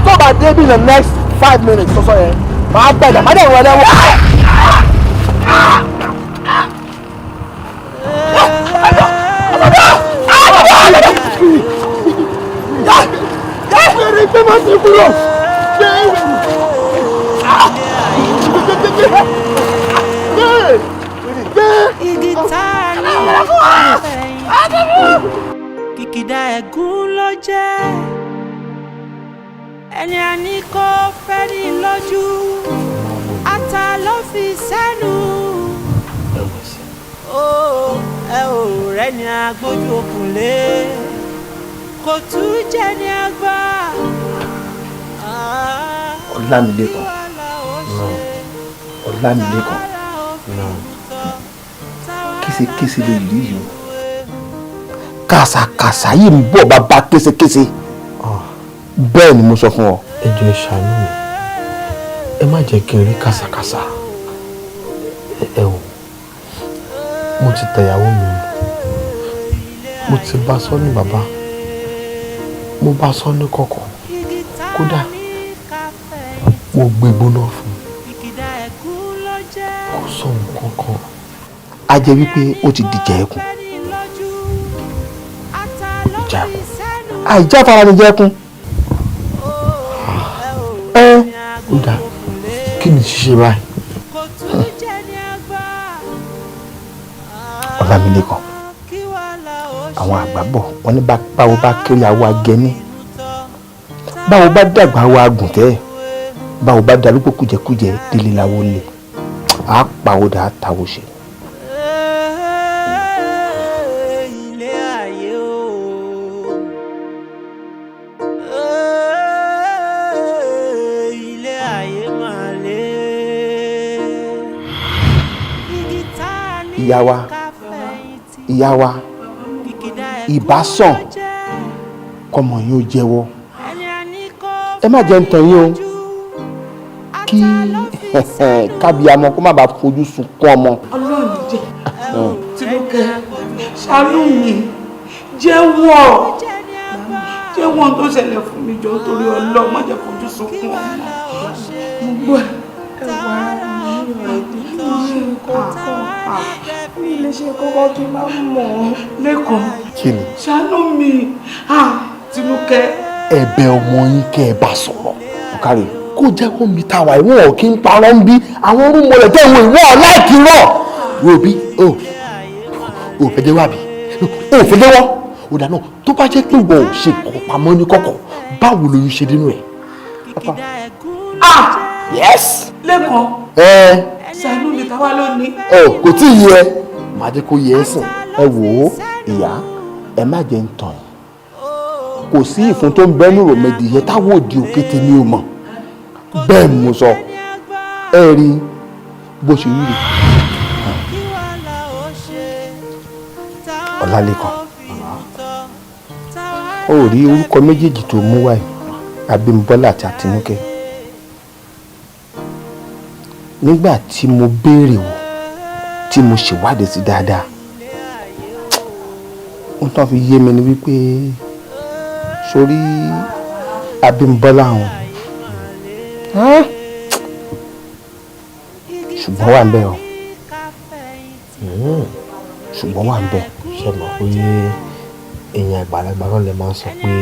tó bá dé bí in the next 5 minutes sọ́sọ́ yẹn máa gbẹ̀dẹ̀ má dẹ̀ wọlé wọ́n. Kìkìdá ẹ̀gún ló jẹ́ ẹni àní kò fẹ́ ní lójú ata ló fi sẹ́nu ẹ ò rẹ́ ni agbójú okùn lé kò tún jẹ́ ní àgbà. Ọlámilẹ́kan Ọlámilẹ́kan késekése lè rí yìí o kàsàkàsà yìí ń bọ̀ bàbá késekése bẹ́ẹ̀ ni mo sọ fún ọ. ẹ jọ̀ọ́ ẹ ṣàánú mi ẹ má jẹ́ kí n rí kàsàkàsà ẹ wò mo ti tẹ̀yàwó mi mo ti bá sọ ní bàbá, mo bá sọ ní kọ̀kọ̀, kódà mo gbé gbóná fún kò sọ nǹkan kan. A jẹ́ wípé ó ti dìjà ẹkùn. Ìjà ẹkùn. Àìjà fara ni jẹ́ ẹkùn. Ó dáa, kí ni ṣíṣe báyìí? Ọlámilékan, àwọn àgbà bọ̀ wọ́n ní báwo bá kéré àwọ̀ agẹ́ni, báwo bá dàgbà àwọ̀ agùntẹ́, báwo bá darúgbó kújẹkújẹ délé láwọ̀ lè á pàwọ́dà àtàwọ̀ ṣe. Ìyá wa ìbásàn kọmọ yín ó jẹ́wọ́. Ẹ má jẹ́ ń tàn yín o, kí kábíyamọ kó má bàa fojú sunkún ọmọ. Ọlọ́run jẹ́ Tinúkẹ́, ṣàánú mi, jẹ́wọ́ tó ṣẹlẹ̀ fún mi jọ torí Ọlọ́run, má jẹ́ fojú sunkún ọmọ. Mo gbọ́ ẹwà ara mi rẹ̀ dídí ṣe kọ̀ọ̀kan. Mi lè ṣe kọ́kọ́ kí n máa mọ̀ ọ́ lẹ́kọ̀ọ́. Kí ni? Ṣàánú mi, Tinúkẹ́. Ẹ̀bẹ̀ ọmọ yín kẹ́ ẹ bá sọ̀rọ̀. Ọ̀kárẹ̀ kó jẹ́ kó mi ta wà ìwọ̀n kí n parọ́ ń bí àwọn orúmọlẹ̀ tẹ́ ìwọ̀n ìwọ̀n láìkí rọ̀. Wo bí o fẹ́ jẹ́ wá bí o fẹ́ jẹ́ wọ́. Ó dáná tó bá jẹ́ pé wọ́n ò ṣe kọ́ pamọ́ ní kọ̀kọ̀, báwo lóyún ṣe dínú ẹ̀? Yes. Lẹ́kọ̀ọ́. Ṣàánú mi táwa lónìí. Kò tí ì yẹ màá jẹ́ kó yẹ ẹ́ sìn. Ẹ wò ó ìyá, ẹ má jẹ́ ń tàn yín. Kò sí ìfun tó ń bẹ́ ní ròmẹdì yẹn táwọn òdi òkété ní o mọ̀. Bẹ́ẹ̀ mo sọ, ẹ rí bó ṣe rí rí. Ọlálékan, ó rí orúkọ méjèèjì tó mú wáyé, Abímbọ́lá àti Àtinúkẹ́. Nígbà tí mo béèrè wò, tí mo ṣèwádìí sí dáadáa, ohun tó fi yé mi ni wípé sórí Abímbọ́lá wọn ṣùgbọ́n wà ń bẹ̀ o, ṣùgbọ́n wà ń bẹ̀. Ṣé mọ̀ pé èèyàn àgbàlagbà náà lè máa ń sọ pé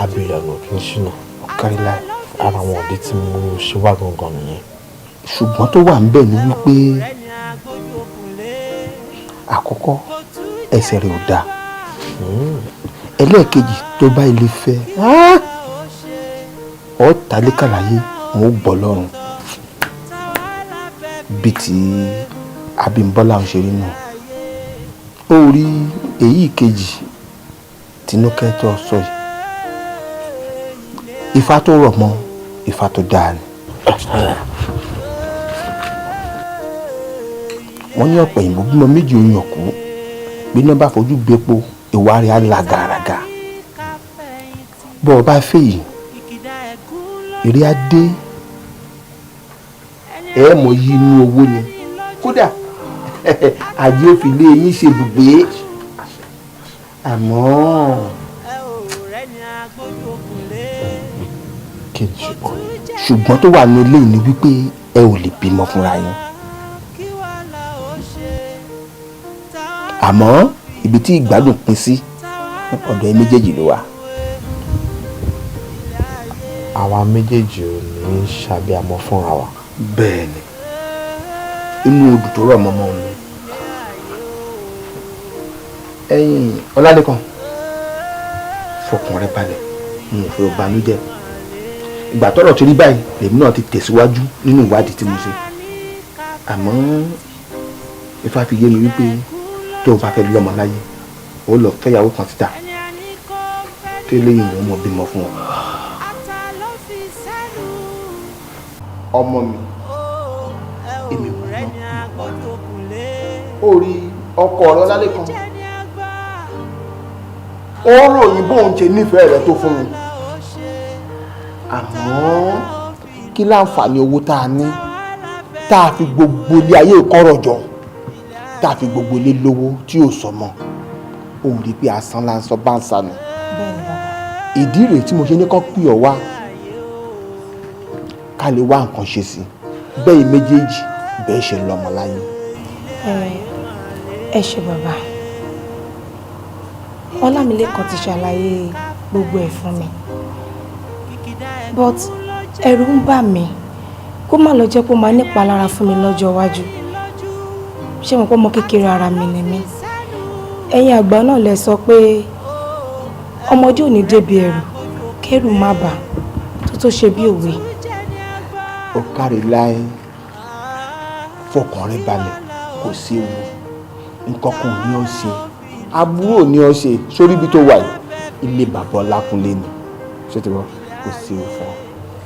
abiyanu kì í ṣìnà. Ọ̀kárílá ara wọn ọ̀dẹ́ tí mo ṣe wá gangan nìyẹn. Ṣùgbọ́n tó wà ń bẹ̀ ni wípé àkọ́kọ́ ẹsẹ̀ rẹ̀ ò dáa. Ẹlẹ́ẹ̀kejì tó bá ilé fẹ́ ọ́ tálíkàláyé wọn ó gbọ́ lọ́rùn bí ti Abímbọ́lá ń ṣe rí nù. Ó rí èyí kejì Tinúkẹ́ tó sọ yìí, ifá tó rọ̀ mọ́ ifá tó dáa ni. Wọ́n ní ọ̀pọ̀ ìbò bímọ méjì oyún ọ̀kú bí iná bá fojú gbépo ìwà rẹ̀ á la gàràgà. Bọ́ ọ bá fẹ́ yìí èrè á dé ẹ mọ̀ yí inú owó ni, kódà àjẹ́ òfin lé yín ṣe bùgbé. Àmọ́ ṣùgbọ́n tó wà ní ilé ni wípé ẹ ò lè bímọ fúnra yín. Àmọ́ ibi tí ìgbádùn pín sí ọ̀dọ̀ ẹ méjèèjì ló wà. Àwa méjèèjì ò ní ṣàbíamọ fúnra wa. Bẹ́ẹ̀ ni, inú odò tó rọ̀ mọ́mọ́ ni. Ẹ̀yin Ọlálékan, fọkàn rẹ balẹ̀, mo ò fẹ́ o banújẹ́. Ìgbà tọ́rọ̀ ti rí báyìí lèmi náà ti tẹ̀síwájú nínú ìwádìí tí mo ṣe. Àmọ́ Ifá fi yé mi wípé tó o bá fẹ́ lọ́mọ láyé ó lọ fẹ́yàwó kan síta tó léyìn ìwọ̀n ọmọ bímọ fún ọ. Ọmọ mi èmi mọ̀ náà ó rí ọkọ rẹ Ọlálékan, ó ròyìn bóun ṣe nífẹ̀ẹ́ rẹ tó fún mi. Àmọ́ kí láǹfààní owó tá a ní tá a fi gbogbo ilé ayé ìkọ́rọ̀ jọ, tá a fi gbogbo ilé lówó tí ò sọmọ. òun rí pé asán láǹsọ bá ń sanu. Bẹ́ẹ̀ni bàbá. Ìdí rèé tí mo ṣe ní kán pè ọ́ wá ká lè wá nǹkan ṣe sí bẹ́ẹ̀ méjèèjì bẹ́ẹ̀ ṣe lọ́mọ láyé. Ẹ ṣé bàbá. Ọlámilékan ti ṣàlàyé gbogbo ẹ̀ fún mi. But ẹ̀rù ń bà mí kó má lọ jẹ́ kó máa nípa lára fún mi lọ́jọ́ iwájú. Ṣé mo pé ọmọ kékeré ara mi ni mí? Ẹ̀yin àgbà náà lẹ sọ pé ọmọdé ò ní débi ẹ̀rù kẹ́rù má bà tó ṣe bí òwe. Ó kárí láé fọkàn rẹ balẹ̀ kò sí ewu nǹkan kan ní ọ ṣe àbúrò ní ọ ṣe sórí ibi tó wà yìí ilé bàbá Ọlákúnlé ni ṣé ti wọ́n kò sí ewu fún ọ.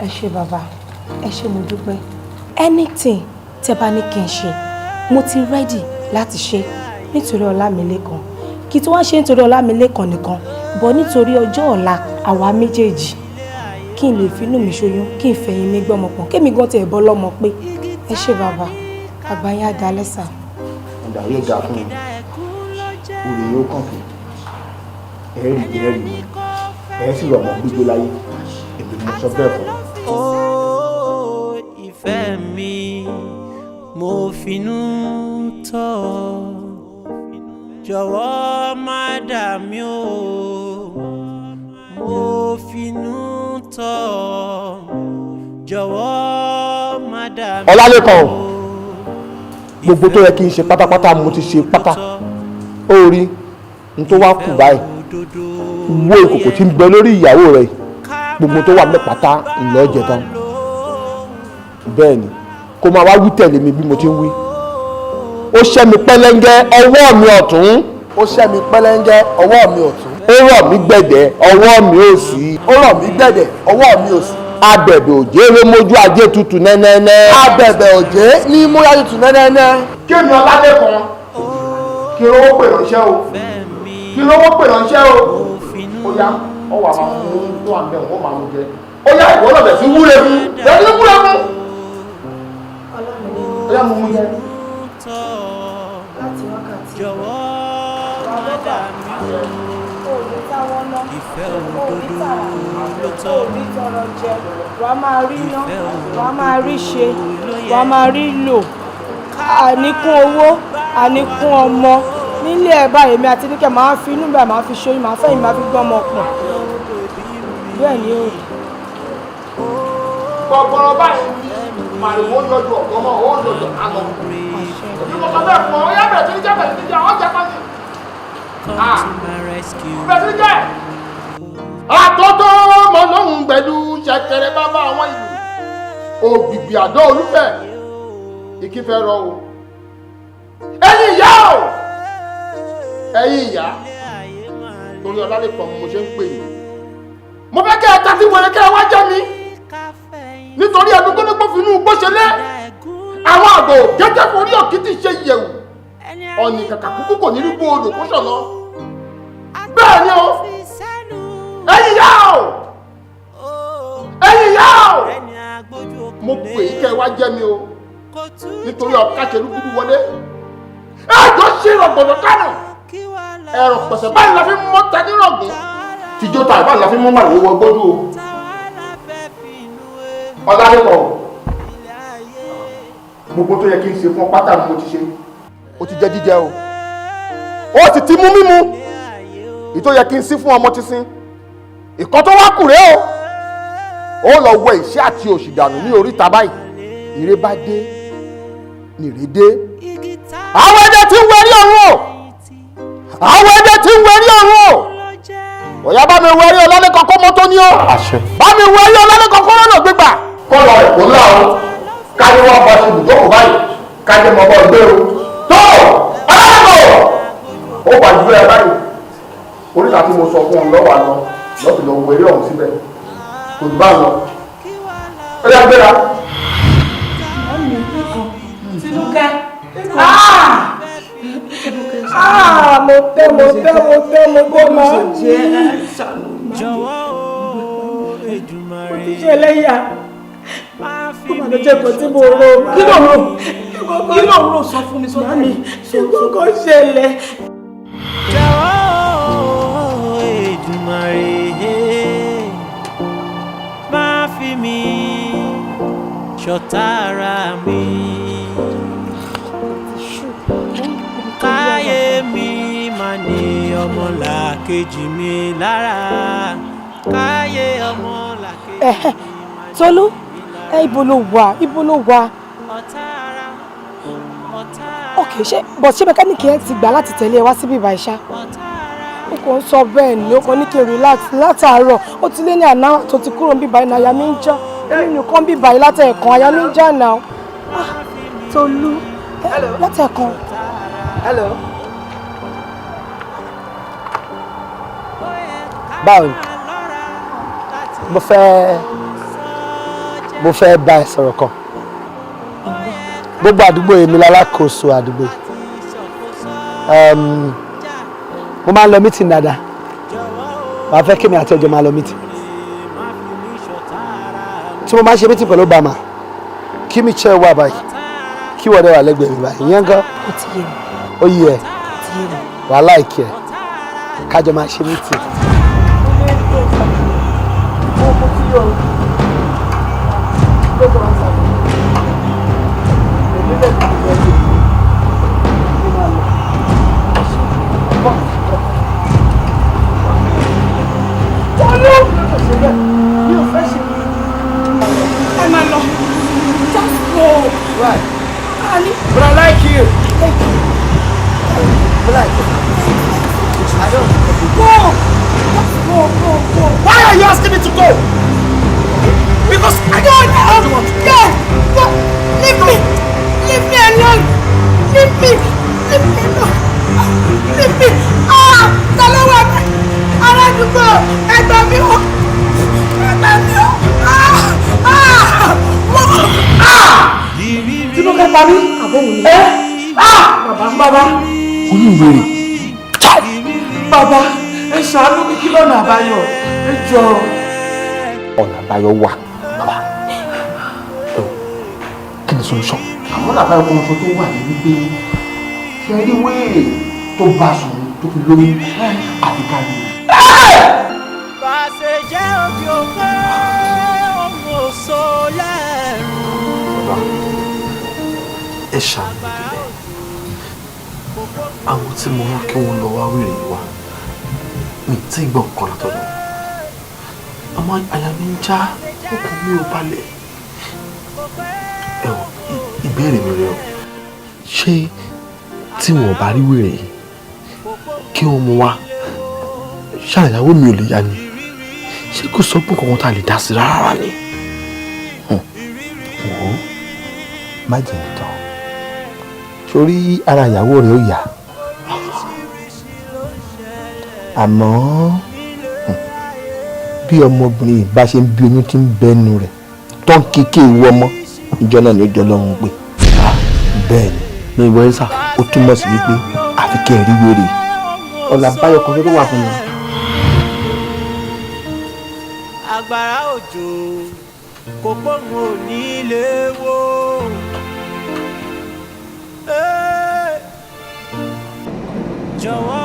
Ẹ ṣé bàbá, ẹ ṣé mo dúpẹ́. Anything tẹ́ bá ní kí n ṣe mo ti ready láti ṣe nítorí Ọlámilékan kí tí wọ́n ṣe nítorí Ọlámilékan nìkan bọ̀ nítorí ọjọ́ ọ̀la àwa méjèèjì kí n lè finú mi ṣoyún kí n fẹ̀yìn mi gbọ́mọ pọ̀n kémi gan tẹ̀ bọ́ lọ́mọ pé ẹ ṣé bàbá àgbáyé àdá lẹ́sà. Ọ̀dà yóò dáa fún mi òrè yóò kàn fún ẹ̀rì ẹ̀ sì rọ̀mọ́ gbígbó láyé èmi mo sọ bẹ́ẹ̀ fún un. Ó ìfẹ́ mi mo finú tọ́ jọ̀wọ́ má dà mí o mo finú tọ́ jọ̀wọ́ má dà mí o. Ọlálékan gbogbo tó yẹ kí n ṣe pátápátá mo ti ṣe pátá ó rí n tó wá kù báyìí wo ìkòkò tí ń bẹ lórí ìyàwó rẹ gbogbo tó wà mẹ́pàtá ńlọ jẹ tán bẹ́ẹ̀ ni kó máa wá wí tẹ̀lé mi bí mo ti ń wí. Ó ṣẹ́ mi pẹ́lẹ́ngẹ́ ọwọ́ mi ọ̀tún. Ó ṣẹ́ mi pẹ́lẹ́ngẹ́ ọwọ́ mi ọ̀tún. Ó rọ̀ mí gbẹ̀dẹ̀ ọwọ́ mi òsì. Ó rọ̀ mí gbẹ̀dẹ̀ ọwọ́ mi òsì. Abẹ̀bẹ̀ òjé ló mójú ajé tutù nẹ́nẹ́nẹ́. Abẹ̀bẹ̀ òjé ní múra tutù nẹ́nẹ́nẹ́. Kémi Ọlálékan kí lówó pè ránṣẹ́ o kí lówó pè ránṣẹ́ o. Ó yá ọwọ́ àwọn ọmọ tó wà ń bẹ̀ wọ́n máa mú jẹ. Ó yá ìwọ náà bẹ̀ sí wúre fún bẹ̀ sí wúre fún. Ó yá mo mú jẹ. Láti wákàtí. Jọ̀wọ́ má dà mí o. Òbí táwọn ná. Ìfẹ́ òdodo ló tọ́. Òbí tọrọ jẹ. Wà á máa rí ná. Wà á máa rí ṣe. Wà á máa rí lò. Àníkún owó. Àníkún ọmọ. Nílé ẹ̀ báyìí mi àti níkẹ́ máa fi inú bẹ́ẹ̀ máa fi ṣoyún máa fẹ́yìn máa fi gbọ́ ọmọ pọ̀. Bẹ́ẹ̀ ni ó rí. Gbọ̀gbọ̀rọ̀ báyìí màrìwò yọjú ọ̀gbọ́n mọ́ ó yọjú àná. Èmi mo sọ bẹ́ẹ̀ fún ọ, ó yá bẹ̀rẹ̀ sí ní jẹ́ bẹ̀rẹ̀ sí ní jẹ́ ọjà pàṣẹ. Bẹ̀rẹ̀ sí ní jẹ́. Àtọ́tọ́ ọmọ lóhùn pẹ̀lú ṣẹ̀kẹ̀rẹ̀ bàbá àwọn ìlú. Ògbìgbì àdó olúfẹ̀ ìkífẹ́ rọ o. Ẹ̀yin ìyá o! Ẹ̀yin ìyá. Torí Ọlálékan mo ṣe ń pè yín. Mo fẹ́ kẹ́ ẹ ta sí wẹ̀rẹ̀ kẹ́ ẹ wá jẹ́ mi. Nítorí ẹdun gbọ́dọ́gbọ́ finú gbóṣẹlẹ̀ àwọn àgbò jẹ́jẹ́ forí òkìtì ṣe yẹ̀wù ọ̀nì kàkà kúkú kò ní rí bó odò kó ṣọ̀nà bẹ́ẹ̀ ni o ẹ̀yin yá o ẹ̀yin yá o mo pè é kẹ́ ẹ wá jẹ́ mi o nítorí ọ̀ká ṣe rúgúdú wọlé ẹ̀jọ́ ṣe rọ̀gbọ̀dọ̀ kánà ẹ̀rọ pẹ̀sẹ̀ báyìí la fi mọ́ tẹ́nírọ̀gùn tìjọ́ ta ìbáyìí la fi mọ́ màlúù wọ gbọ́dọ̀ o. Ọlálékan gbogbo tó yẹ kí n ṣe fún pátá ni mo ti ṣe. O ti jẹ jíjẹ o ó sì ti mú mímu ìtó yẹ kí n sí fún ọmọ ti sin ìkan tó wá kù rèé o ó lọ wẹ ìṣẹ́ àti òṣì dànù ní oríta báyìí ìrè bá dé nìrè dé. Àwọn ẹdẹ tí ń wẹrí ọ̀run o àwọn ẹdẹ tí ń wẹrí ọ̀run o òyà bá mi wẹrí Ọlálékan kó mọ́tò ní o bá mi wẹrí Ọlálékan kó rọ́nà gbégbà. Kọ́lọ̀ ẹ̀kọ́ ńlá o káyé wọn bá ṣe ibùdókò báyìí káyé mọ bọ́ gbé o tó Ọlálékan ó wà jù ẹ báyìí oríta tí mo sọ fún ọ lọ́wọ́ àná lọ́ọ̀tì lọ wẹrí ọ̀hún síbẹ̀ kò jù bá lọ ó yá gbéra. Tinúkẹ́. Mo tẹ́ máa ń jẹ́ jọ̀wọ́ Èdùmàrè. Mo ti ṣe ẹlẹ́yà. Kó máa lọ jẹ́ ẹ̀kọ́ tí mo rò. Kí ló ń rò sọ fún mi sọ́dọ̀ mi? Ṣé kókó ṣẹlẹ̀? Jọ̀wọ́ ṣọ̀tara mi. Káyé mi máa ní ọmọlàkejì mi lára. Káyé ọmọlàkejì mi máa ní. Tolú, ibo ló wà? Ok, ṣé mẹkáníìkì ẹ ti gbà láti tẹ̀lé ẹ wá síbí ìbá ìṣá? Ó kàn ń sọ bẹ́ẹ̀ ni, ó kàn ní kí n relax látàárọ̀. Ó ti lé ní àná tó ti kúrò bíbá iná àyà mi ń já. Èmi nìkan bíbá yìí látẹ̀ẹ̀kan àyà mi ń já náà. Tolú, látẹ̀ẹ̀kan. Hello. Báwo ni? Mo fẹ́ bá ẹ sọ̀rọ̀ kan. Gbogbo àdúgbò èmi lálákòóso àdúgbò. Mo máa ń lọ meeting dáadáa. Màá fẹ́ Kemi àti ẹjọ́ máa lọ meeting. Tí mo máa ń ṣe meeting pẹ̀lú Obama, Kemi chair wà báyìí. Kí wọ́n dẹ̀ wà lẹ́gbẹ̀ẹ́ mi báyìí. Ìyẹn gan. Ó yí ẹ. Wàhálà ìkí ẹ. Kájọ máa ṣe meeting. But I like you. Go. Why are you asking me to go? Because I don't want to. Yeah, no, leave me alone. Leave me alone. Leave me. Talowa, aládùúgbò, ẹgbẹ́ mi o. Tí ló fẹ́ parí? Bàbá. Oníwèrè. Bàbá, ẹ ṣàánú mi kí lọ́nà àbáyọ. Ẹ jọ̀ọ́. Ọ̀nà àbáyọ wà. Bàbá. Kí ni solution? Àwọn àbáyọ kan tó wà ní wípé kí ẹ rí wéèrè tó bá sùn tó fi lóyún àti kárí. Bàṣẹ jẹ́ òbí òkè òun ò so lẹ́rù. Bàbá, ẹ ṣàánú ìdílé. Àwọn tí mo rán kí wọ́n lọ wá wèrè yìí wá, mi tí ì gbọ́ nǹkan látọ̀dọ̀. Àmọ́ àyà mi ń já, ọkàn mi ò balẹ̀. Ẹ̀wọ̀n, ìbéèrè mi rẹ o. Ṣé tí wọ́n bá rí wèrè yìí, kí wọ́n mú wá, ṣàyàwó mi ò lè yá ni? Ṣé kò sọ pé kankan tá a lè dá sí rárá ni? Wò ó, má jẹ́ ìtàn. Sórí ara ìyàwó rẹ̀ ó yá. Àmọ́ bí ọmọbìnrin bá ṣe ń bí oyún tí ń bẹnu rẹ̀ tó ń kéèké ìwọ ọmọ ìjọ náà ni ó jọ lọ́run pé bẹ́ẹ̀ ni ní ìwọ ẹ̀sà ó túmọ̀ sí wípé àfi kẹ́ ẹ̀ rí wèrè. Ọ̀nà àbáyọ kan tó wà fún mi. Agbára òjò kò gbóhùn òní lè wò. Jọ̀wọ́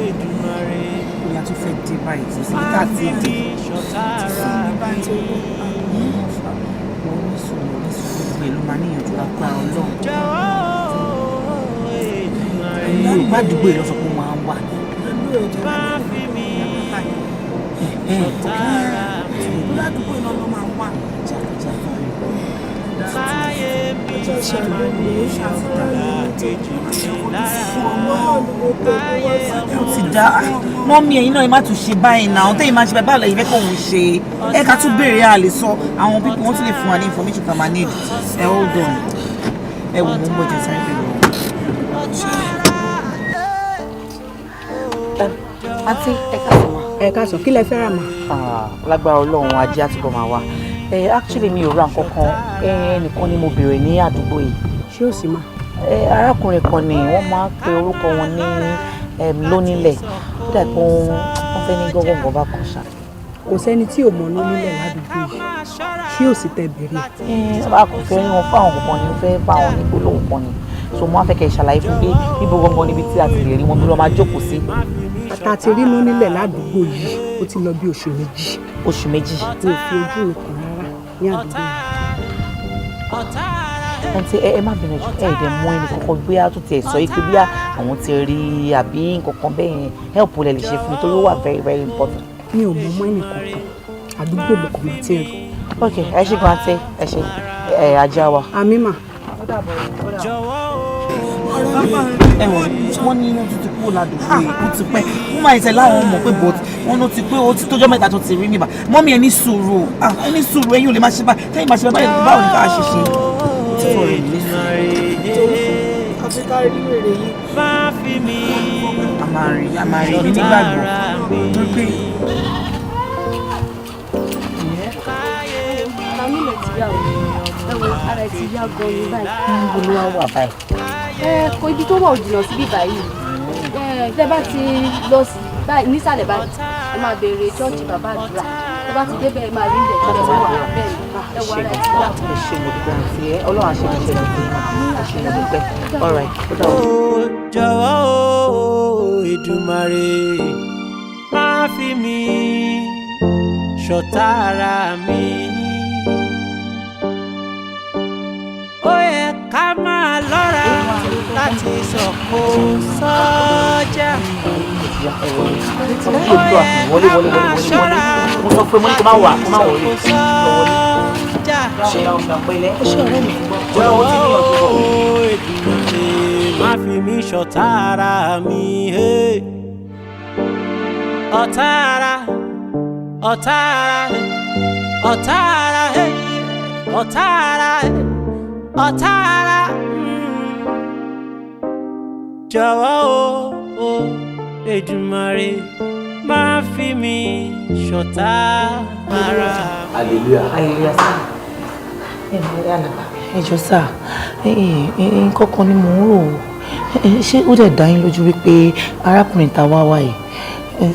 Èdùmàrè. Ìyá tó fẹ́ dé báyìí kò sí níta tí ì dé. Ṣọ̀tara mi. Mo ní sùúrù gbogbo ìlú máa níyànjú agbára Ọlọ́run. Jọ̀wọ́ Èdùmàrè. Ẹ̀yin ìgbà àdúgbò yìí lọ sọ pé ó máa ń wà. Má fi mi ṣọ̀tara mi. Ìgbà àdúgbò yìí lọ máa ń wà. Káyé mi máa ní ọmọlàkejì mi lára. Káyé Ó ti dá mọ́mí ẹ̀yin náà ẹ má tún ṣe báyìí náà tẹ́yìn máa ṣe báyìí báwo lẹ́yìn fẹ́ kó òun ṣe ẹ ká tún béèrè àlè sọ àwọn pípọ̀ wọ́n tún lè fún wa ní information tá a máa need ẹ hold on ẹ wò mú bọ́jẹ̀ sáré bẹ̀rẹ̀ wọn. Àǹtí, ẹ káàsán ma. Ẹ káàsán, kí lẹ fẹ́ rà mà? Lágbára Ọlọ́run ajé àtúbọ̀ máa wà actually mi ò ra nǹkan kan ẹnìkan ni mo béèrè ní àdúgbò yìí. Ṣé ò sí mà? Arákùnrin kan ni wọ́n máa ń pe orúkọ wọn ní lónílẹ̀ ó dà pé wọ́n fẹ́ ní gọ́gọ́gọ́ bá kan ṣá. Kò sẹ́ni tí ò mọ̀ lónílẹ̀ ládùúgbò yìí ṣé ò sì tẹ bèrè. A kò fẹ́ rí wọn fún àwọn kankan ni ó fẹ́ bá wọn ní gbólóhùn kan ni so mo á fẹ́ kẹ́ ẹ ṣàlàyé fún pé níbo gangan níbi tí a ti lè rí wọn bí wọ́n máa jókòó sí. Bàtà ti rí lónílẹ̀ ládùúgbò yìí ó ti lọ bí oṣù méjì. Oṣù méjì. Mi ò fi ojú mi kàn rárá ní àdúgbò yìí. àǹtí ẹ má bẹ̀rẹ̀ jù ẹ̀ dẹ̀ mọ ẹnì kankan bóyá tó tiẹ̀ sọ pé bóyá àwọn ti rí àbí nǹkankan bẹ́ẹ̀ yẹn help lẹ lè ṣe fún mi torí ó wà very very important. mi ò mọ ẹnì kankan àdúgbò ló kọ́ máa ti rí. ok ẹ ṣe gan àǹtí ẹ ṣe Ajao. àmì mà. ẹ̀wọ̀n wọ́n ní iná tuntun kúrò ládùúgbò yìí ó ti pẹ́ wọ́n máa ń tẹ̀lé àwọn ọmọ pé bọ́t wọ́n ló ti pé ó ti tójọ́ mẹ́ta tó ti rí mi bá mọ́mí ẹ ní sùúrù ẹ̀yin ò lè máa ṣe báyìí tẹ́yìn máa ṣe báyìí báwo ni ká ṣe ṣe. ó ti fọ̀rọ̀ ìlú àmàrí mi nígbàgbọ́ tó gbé. ara ẹ ti yá gan-an báyìí. níbo ló wá wà báyìí. Kò ibi tó wà ò jìnnà síbí báyìí. Tẹ́ bá ti lọ sí báyìí nísàlẹ̀ báyìí ẹ máa béèrè ṣọ́ọ̀ṣì bàbá àdúrà tẹ́ bá ti débẹ̀ ẹ máa rí ilẹ̀ tó wà bẹ́ẹ̀ ẹ wọ ara ẹ ti yá. ẹ ṣe mo dúpẹ́ àti ẹ ọlọ́run àṣẹ mi ṣe lọ́dún ẹ ṣe mo dúpẹ́ all right ó dà wọ́n. Jọ̀wọ́ o Èdùmàrè má fi mí ṣọ̀tá ara mi. Ó yẹ ká máa lọ́ra láti sọ̀kò sọ́jà. Ó yẹ ká máa ṣọ́ra láti sọ̀kò sọ́jà. Jọ̀wọ́ o Èdùmàrè má fi mí ṣọ̀tá ara mi. Ọ̀tá ara, ọ̀tá ara, ọ̀tá ara, ọ̀tá ara, ọ̀tá ara. Jọ̀wọ́ o Èdùmàrè má fi mí ṣọ̀tá ara. hallelujah. hallelujah sá ẹ mọ ẹ alàgbà ẹ jọ sá nǹkan kan ni mò ń rò ó ṣé ó dẹ̀ dá yín lójú wípé arákùnrin ta wá wá yìí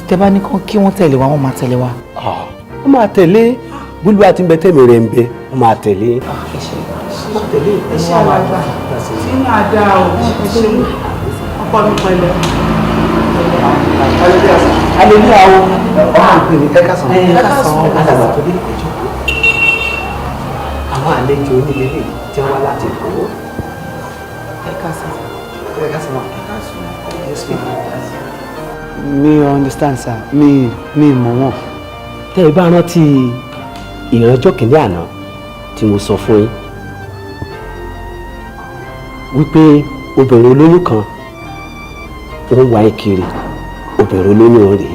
tẹ́ bá ní kí wọ́n tẹ̀lé wa wọ́n máa tẹ̀lé wa. wọ́n máa tẹ̀lé búlú àti bẹ́tẹ̀mì rẹ̀ ń bẹ wọ́n máa tẹ̀lé. ẹ ṣe alàgbà sínú àdá o ẹ ṣe ọkọ mi pẹ̀lẹ́. aleluya o ọmọ ìpínlẹ̀ ẹ̀ka sàn alàgbà tó dé ìpẹ́jọ́ àwọn àlejò onílé lè jẹ́ wá láti kó ẹ̀ka sàn mi understand sir mi mọ̀ wọ́n. tẹ́ ẹ bá rántí ìrànjọ́ kìnìún àná tí mo sọ fún yín wípé obìnrin olóyún kan ó ń wá kiri obìnrin olóyún rèé.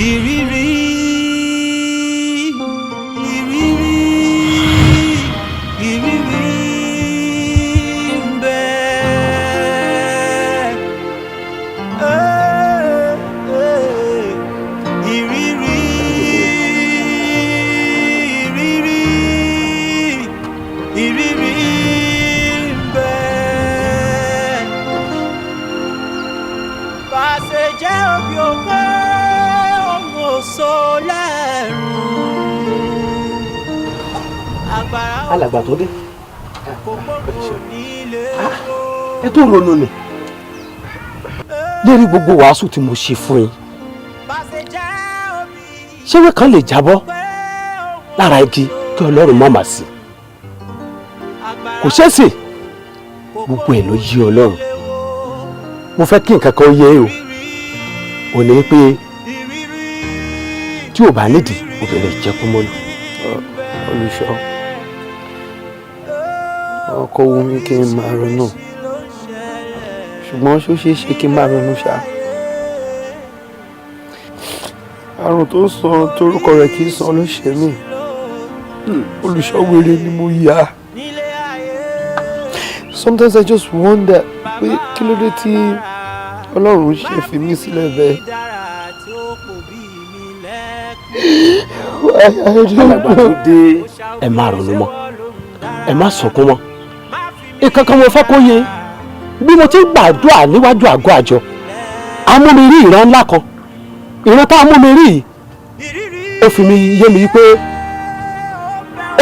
Ìrírí ń bẹ. Ìrírí ń bẹ. Bá ṣe jẹ́ òbí òpé ọmọ òṣò lẹ́rùn. alàgbà tó dé ẹ tó ronú ni lérí gbogbo wàásù tí mo ṣe fún yín ṣéwé kan lè jábọ́ lára igi kí ọlọ́run má mà sí kò ṣeéṣe gbogbo ẹ̀ ló yí ọlọ́run mo fẹ́ kí nǹkan kan yé o ò ní pé tí ò bá nídìí obìnrin ìjẹkú mọ́lù. olùṣọ́ ọkọ wù mí kí n máa ronú ṣùgbọ́n ṣó ṣeé ṣe kí n máa ronú ṣá àrùn tó ń sàn torúkọ rẹ̀ kì í sàn ló ṣe mí olùṣọ́ wèrè ni mo yá sometimes I just wonder pé kí ló dé tí ọlọ́run ṣe fi mí sílẹ̀ bẹ́ẹ̀. alàgbà tó dé ẹ má ronú mọ́ ẹ má sọkún mọ́ ìkankan mo fẹ́ kó yé bí mo ti ń gbàdúrà níwájú àgọ́ àjọ amúmirí ìran ńlá kan ìran tá a mú mi rí yìí ó fi mi yé mi pé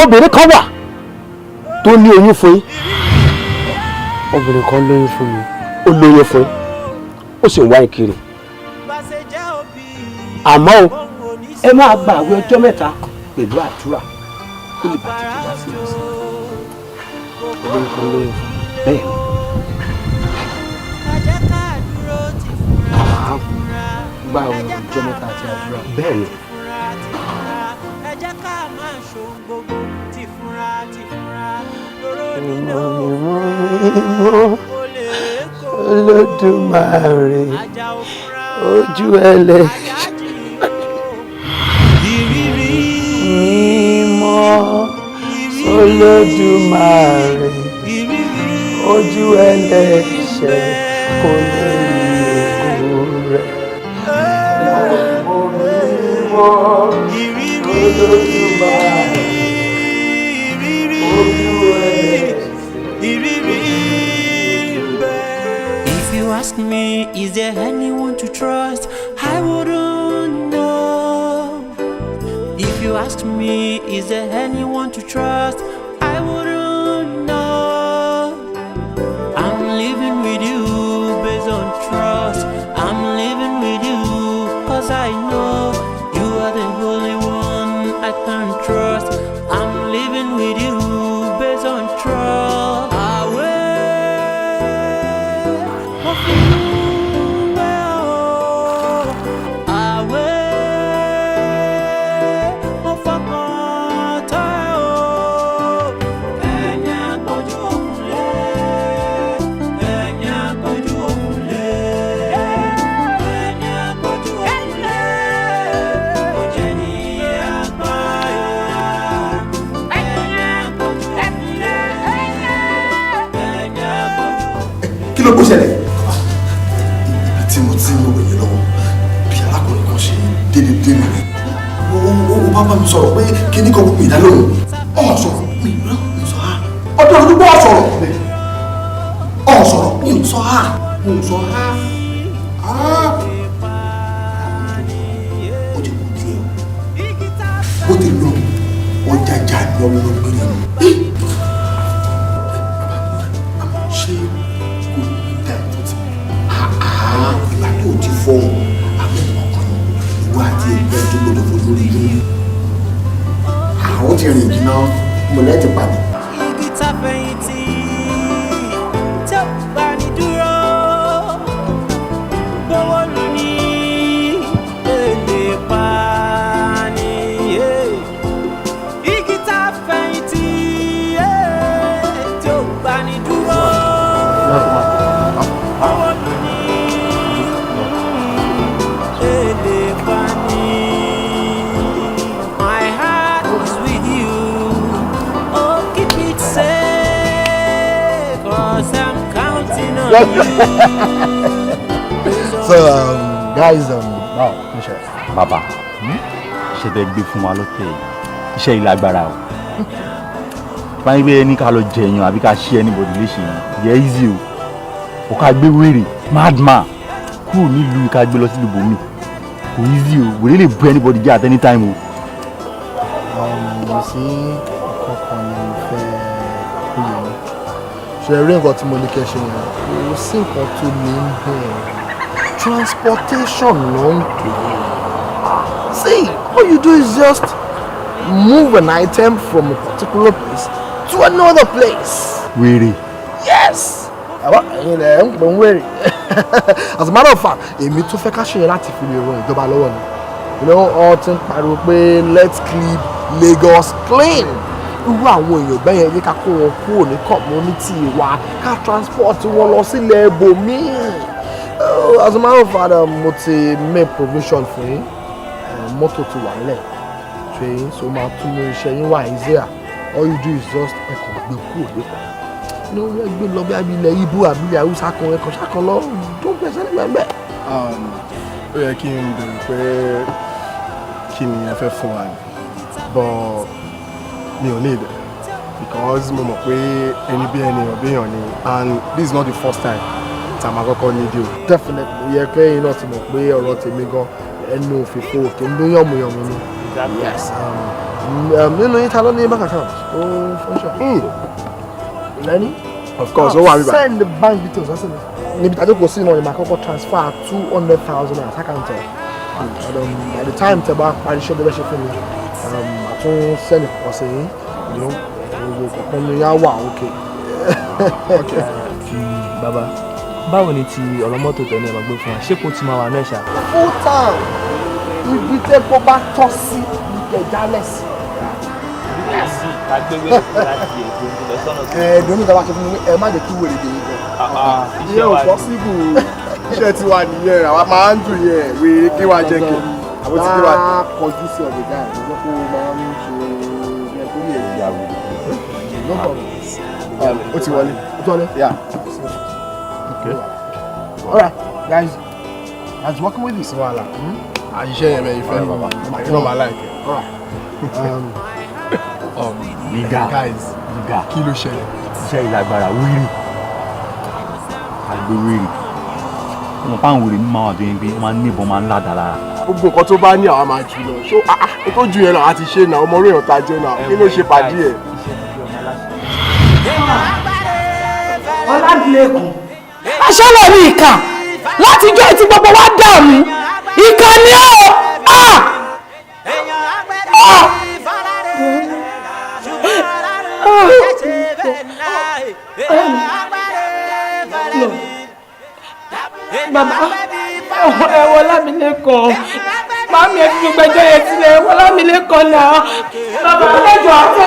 obìnrin kan wà tó ní oyún fún yín. obìnrin kan lóyún fún mi. ó lóyún fún yín ó sì ń wá yín kiri àmọ́ o ẹ máa gba àwẹ̀ ọjọ́ mẹ́ta pẹ̀lú àdúrà kó lè bá tètè wá sí ọ̀sẹ̀. olórí kan lóyún fún mi. Bẹ́ẹ̀ ni. Gbà àwọn ọjọ́ mẹ́ta àti àdúrà. Bẹ́ẹ̀ ni. Olódùmarè ojú ẹlẹ́ṣẹ̀ mímọ́ Olódùmarè ojú ẹlẹ́ṣẹ̀ kò lè rí ògo rẹ̀. Mímọ́ Olódùmarè ojú ẹlẹ́ṣẹ̀. If you ask me, is there anyone to trust? I wouldn't know. If you ask me, is there anyone to trust? I wouldn't know. I'm living with you based on trust. I'm living with you cause I know you are the only one I can trust. I'm living with you based on trust. Kó ṣẹlẹ̀ ibi tí mo ti ń wò yẹn lọ́wọ́ bí alákùnrin kan ṣe dédé mi ó bá mi sọ̀rọ̀ pé kí ní kan gbogbo ìdálóhùn ọ̀ sọ̀rọ̀ mi ò sọ ha ọdún ọdún bọ́ sọ̀rọ̀ ọ̀ sọ̀rọ̀ mi ò sọ ha mo sọ ha ó ti kú díẹ̀ ó ti lọ ọjà jà ní ọmọ ọgbẹ́ nínú. Ìgbà tó ti fọ́ àwọn ọkùnrin ìwọ àti ẹgbẹ́ tó gbọdọ̀ fojú rí yín. Àwọn ti rìn jìnnà mọ̀lẹ́ ti pàdé. Igi tá fẹ̀yìntì tí ó bá ní dúró gbówó lù ní èlé pa ni. Igi tá fẹ̀yìntì tí ó bá ní dúró. So guys, wow, Baba, ṣe tẹ gbé fún wa lókè iṣẹ́ ilé agbára o. Báyìí pé ní ká lọ jẹyàn àbí ká ṣe anybody léṣe yẹ easy o. Ó ká gbé wèrè madman kúrò nílùú ká gbé lọ sí ibòmí. Kò easy o, wèrè lè bu anybody jẹ́ at any time o. Mo sí ọ̀kan ní ìfẹ́ kúrò ní. Ṣé rí nǹkan tí mo ní kẹ́ ṣe yẹn? Kò sí nǹkan tó ní ń bẹ̀rẹ̀. Transportation ló ń pè é. See, all you do is just move an item from a particular place to another place. Wèrè. Yes. Ẹ̀yin lẹ̀ ń pè ń wèrè. As a matter of fact, èmi tún fẹ́ ká ṣe yẹn láti fi lè ran ìjọba lọ́wọ́ ni. You know, all ti ń pariwo pé let's keep Lagos clean. Irú àwọn èèyàn bẹ́ẹ̀ yẹn yẹ ká kó wọn kúrò ní community wa ká transport wọn lọ sílẹ̀ ibòmíì. As a matter of fact, mo ti make provision fún yín. Mọ́tò ti wà nílẹ̀. Train so máa tún mú iṣẹ́ yín wà easier. All you do is just ẹ̀kọ́ gbé kúrò lẹ́kọ̀ọ́. Ní wọ́n gbé lọ bí abilẹ̀ Ibo abilẹ̀ Hausa kan ẹ̀kọ́ ṣàkàn lọ tó gbèsè ní gbẹ̀ngbẹ̀. Ó yẹ kí n bèrè pé kí ni ẹ fẹ́ fún wa ni but mi ò ní ìdẹ because mo mọ̀ pé ẹni bí ènìyàn ni and this is not the first time tí a máa kọ́kọ́ ní deal. Definitely yẹ pé ẹ̀yin náà ti mọ̀ pé ọ̀rọ̀ tèmi gan ẹnu òfìfo òkè ń dún yànmùyànmù ni. Yes. Nínú yín ta ló ní bank account tó function. Lẹ́ni. Of course, ó wà níbà. Send the bank details ọ̀sẹ̀ mi. Níbi tàbí kò sí náà ni màá kọ́kọ́ transfer 200,000 naira account ẹ̀. By the time tẹ bá parí iṣẹ́ bẹ́ẹ̀ ṣe fún mi, màá tún send ọ̀sẹ̀ yín. Gbogbo kọ̀ọ̀kan mi yá wà okay. Bàbá, báwo ni ti ọ̀rọ̀ mọ́tò tẹ̀ ní ẹ̀ máa gbé fún wa? Ṣé kò tí máa wà náà ṣá? Full time. Ibi tẹ́ kó bá tọ́ sí ìgbẹ́jálẹ̀ sí. Dùnú ìjọba ṣe fún mi, ẹ má jẹ́ kí wèrè dè yín gan. Iṣẹ́ ò pọ́síbù. Iṣẹ́ ti wà nìyẹn, àwa máa ń dùn yẹn, wèrè kí wá jẹ́ kí. Àwọn tí kí wá kọjú sí ọ̀dẹ̀ gáà, ìjọba kó máa ń ṣe ẹgbẹ́ ẹ̀jẹ̀ àwòrán. No problem. Ó ti wọlé. Ó ti wọlé? Yeah. Okay. All right, guys. I was working with this. Wala. Àṣìṣe yẹn mẹ́rin fẹ́ bàbá. You know my like. All right. Guys, kí ló ṣẹlẹ̀? Iṣẹ́ ìlágbára wíìrì. Àgbè wíìrì. Ọmọ fáwọn wèrè mímọ́ àwọn àdéhùn gbé máa ń níbọn máa ń ládàá lára. Gbogbo nǹkan tó bá ní àwa máa jù lọ. Ṣó o tó ju yẹn lọ àti ṣe náà ọmọ orí èèyàn ta jẹ́ náà. Kí ló ṣe pàdé ẹ̀? Ọládìlẹ́kùn. Aṣọ́lọ̀ ní ìkà láti jọ́ ìtí gbogbo wa dààmú. Ìkà ni ó. Bàbá ẹ̀wọ̀ Lámilẹ́kan. Màmí ẹ̀ fi gbogbo ẹjọ́ yẹn sílẹ̀ ẹ̀wọ̀ Lámilẹ́kan náà. Bàbá ẹjọ́ àti.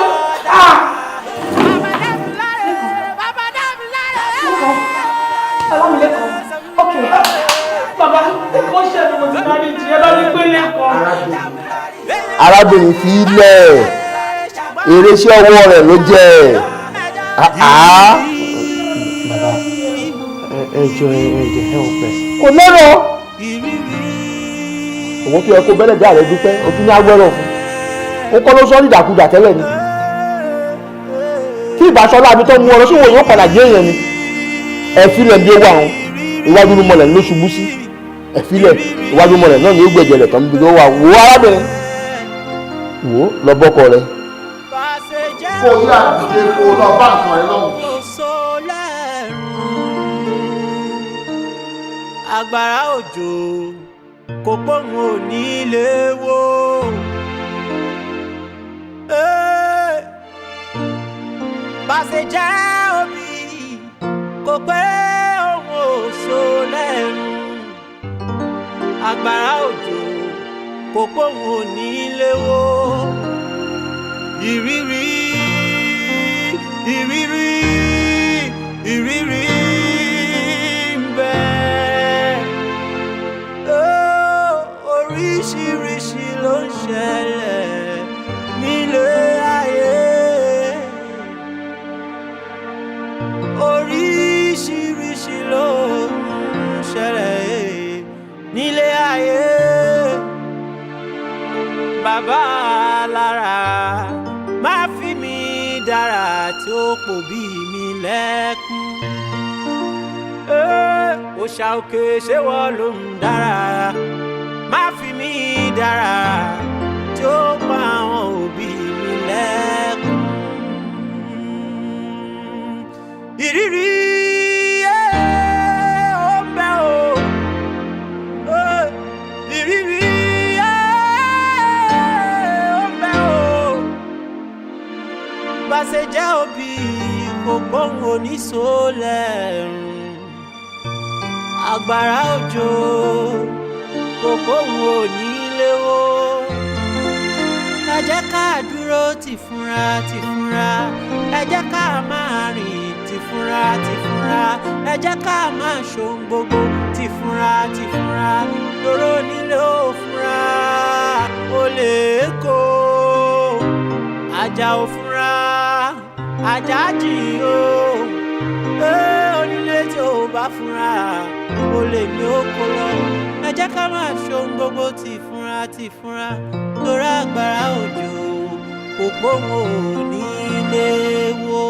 Lámilẹ́kan. Ok. Bàbá ẹ̀kọ́ ṣẹ̀dùn mo ti dárí jì ẹ bá mi gbé lẹ́kọ̀ọ́. Arábìnrin fi ilẹ̀ èrè iṣẹ́ ọwọ́ rẹ̀ ló jẹ́ bàbá ẹjọ́ ẹ̀jẹ̀ help us. Kò lọ́rọ̀ òun tó yẹ kó bẹ́lẹ̀ dá rẹ̀ dúpẹ́ o tún ní agbẹ́rọ̀ fún ó kọ́ ló sọ ní ìdàkudà tẹ́lẹ̀ ni tí ìbáṣọlá mi tó mú ọ lọ sí òun yóò padà jẹ́ èèyàn ni ẹ̀fílẹ̀ bí owó àwọn iwájú ní mọ̀lẹ̀ ló ṣubú sí ẹ̀fílẹ̀ iwájú mọ̀lẹ̀ náà ni ó gbẹ̀jẹ̀ rẹ̀ tán níbi tó wà wò arábìnrin wò lọ bọ́kọ rẹ. kó o yá àdìdé kó o lọ bá nǹkan rẹ lọ́hùn. Agbára òjò kò pòun ò ní ilé wó. Bàṣẹ jẹ́ òbí kò pé òun ò so lẹ́rù. Agbára òjò kò pòun ò ní ilé wó. Ìrírí ń bẹ. Oríṣiríṣi ló ń ṣẹlẹ̀ nílé ayé. Oríṣiríṣi ló ń ṣẹlẹ̀ nílé ayé. Bàbá lára má fi mí dára tí ó pò bí mi lẹ́kún. Òòṣà òkè ṣé wọ́n ló ń dára má fi mí dára tí ó pa àwọn òbí mi lẹ́kún. Ìrírí ó ń bẹ o. Ìrírí ó ń bẹ o. Bàṣẹ jẹ́ òbí kò gbóhùn oníṣòlẹ̀rùn. Agbára òjò kò gbóhùn oníléwó. Ẹ jẹ́ ká dúró tìfúnra tìfúnra. Ẹ jẹ́ ká máa rìn tìfúnra tìfúnra. Ẹ jẹ́ ká máa ṣohun gbogbo tìfúnra tìfúnra. Lóró nílé òfúnra olè kó. Ajá òfúnra ajá jìn o. Onílé tí ò bá fúnra olè ní ó kó lọ. Ẹ jẹ́ ká máa ṣohun gbogbo tìfúnra tìfúnra. Lórí agbára òjò kò gbóhùn onílé wó.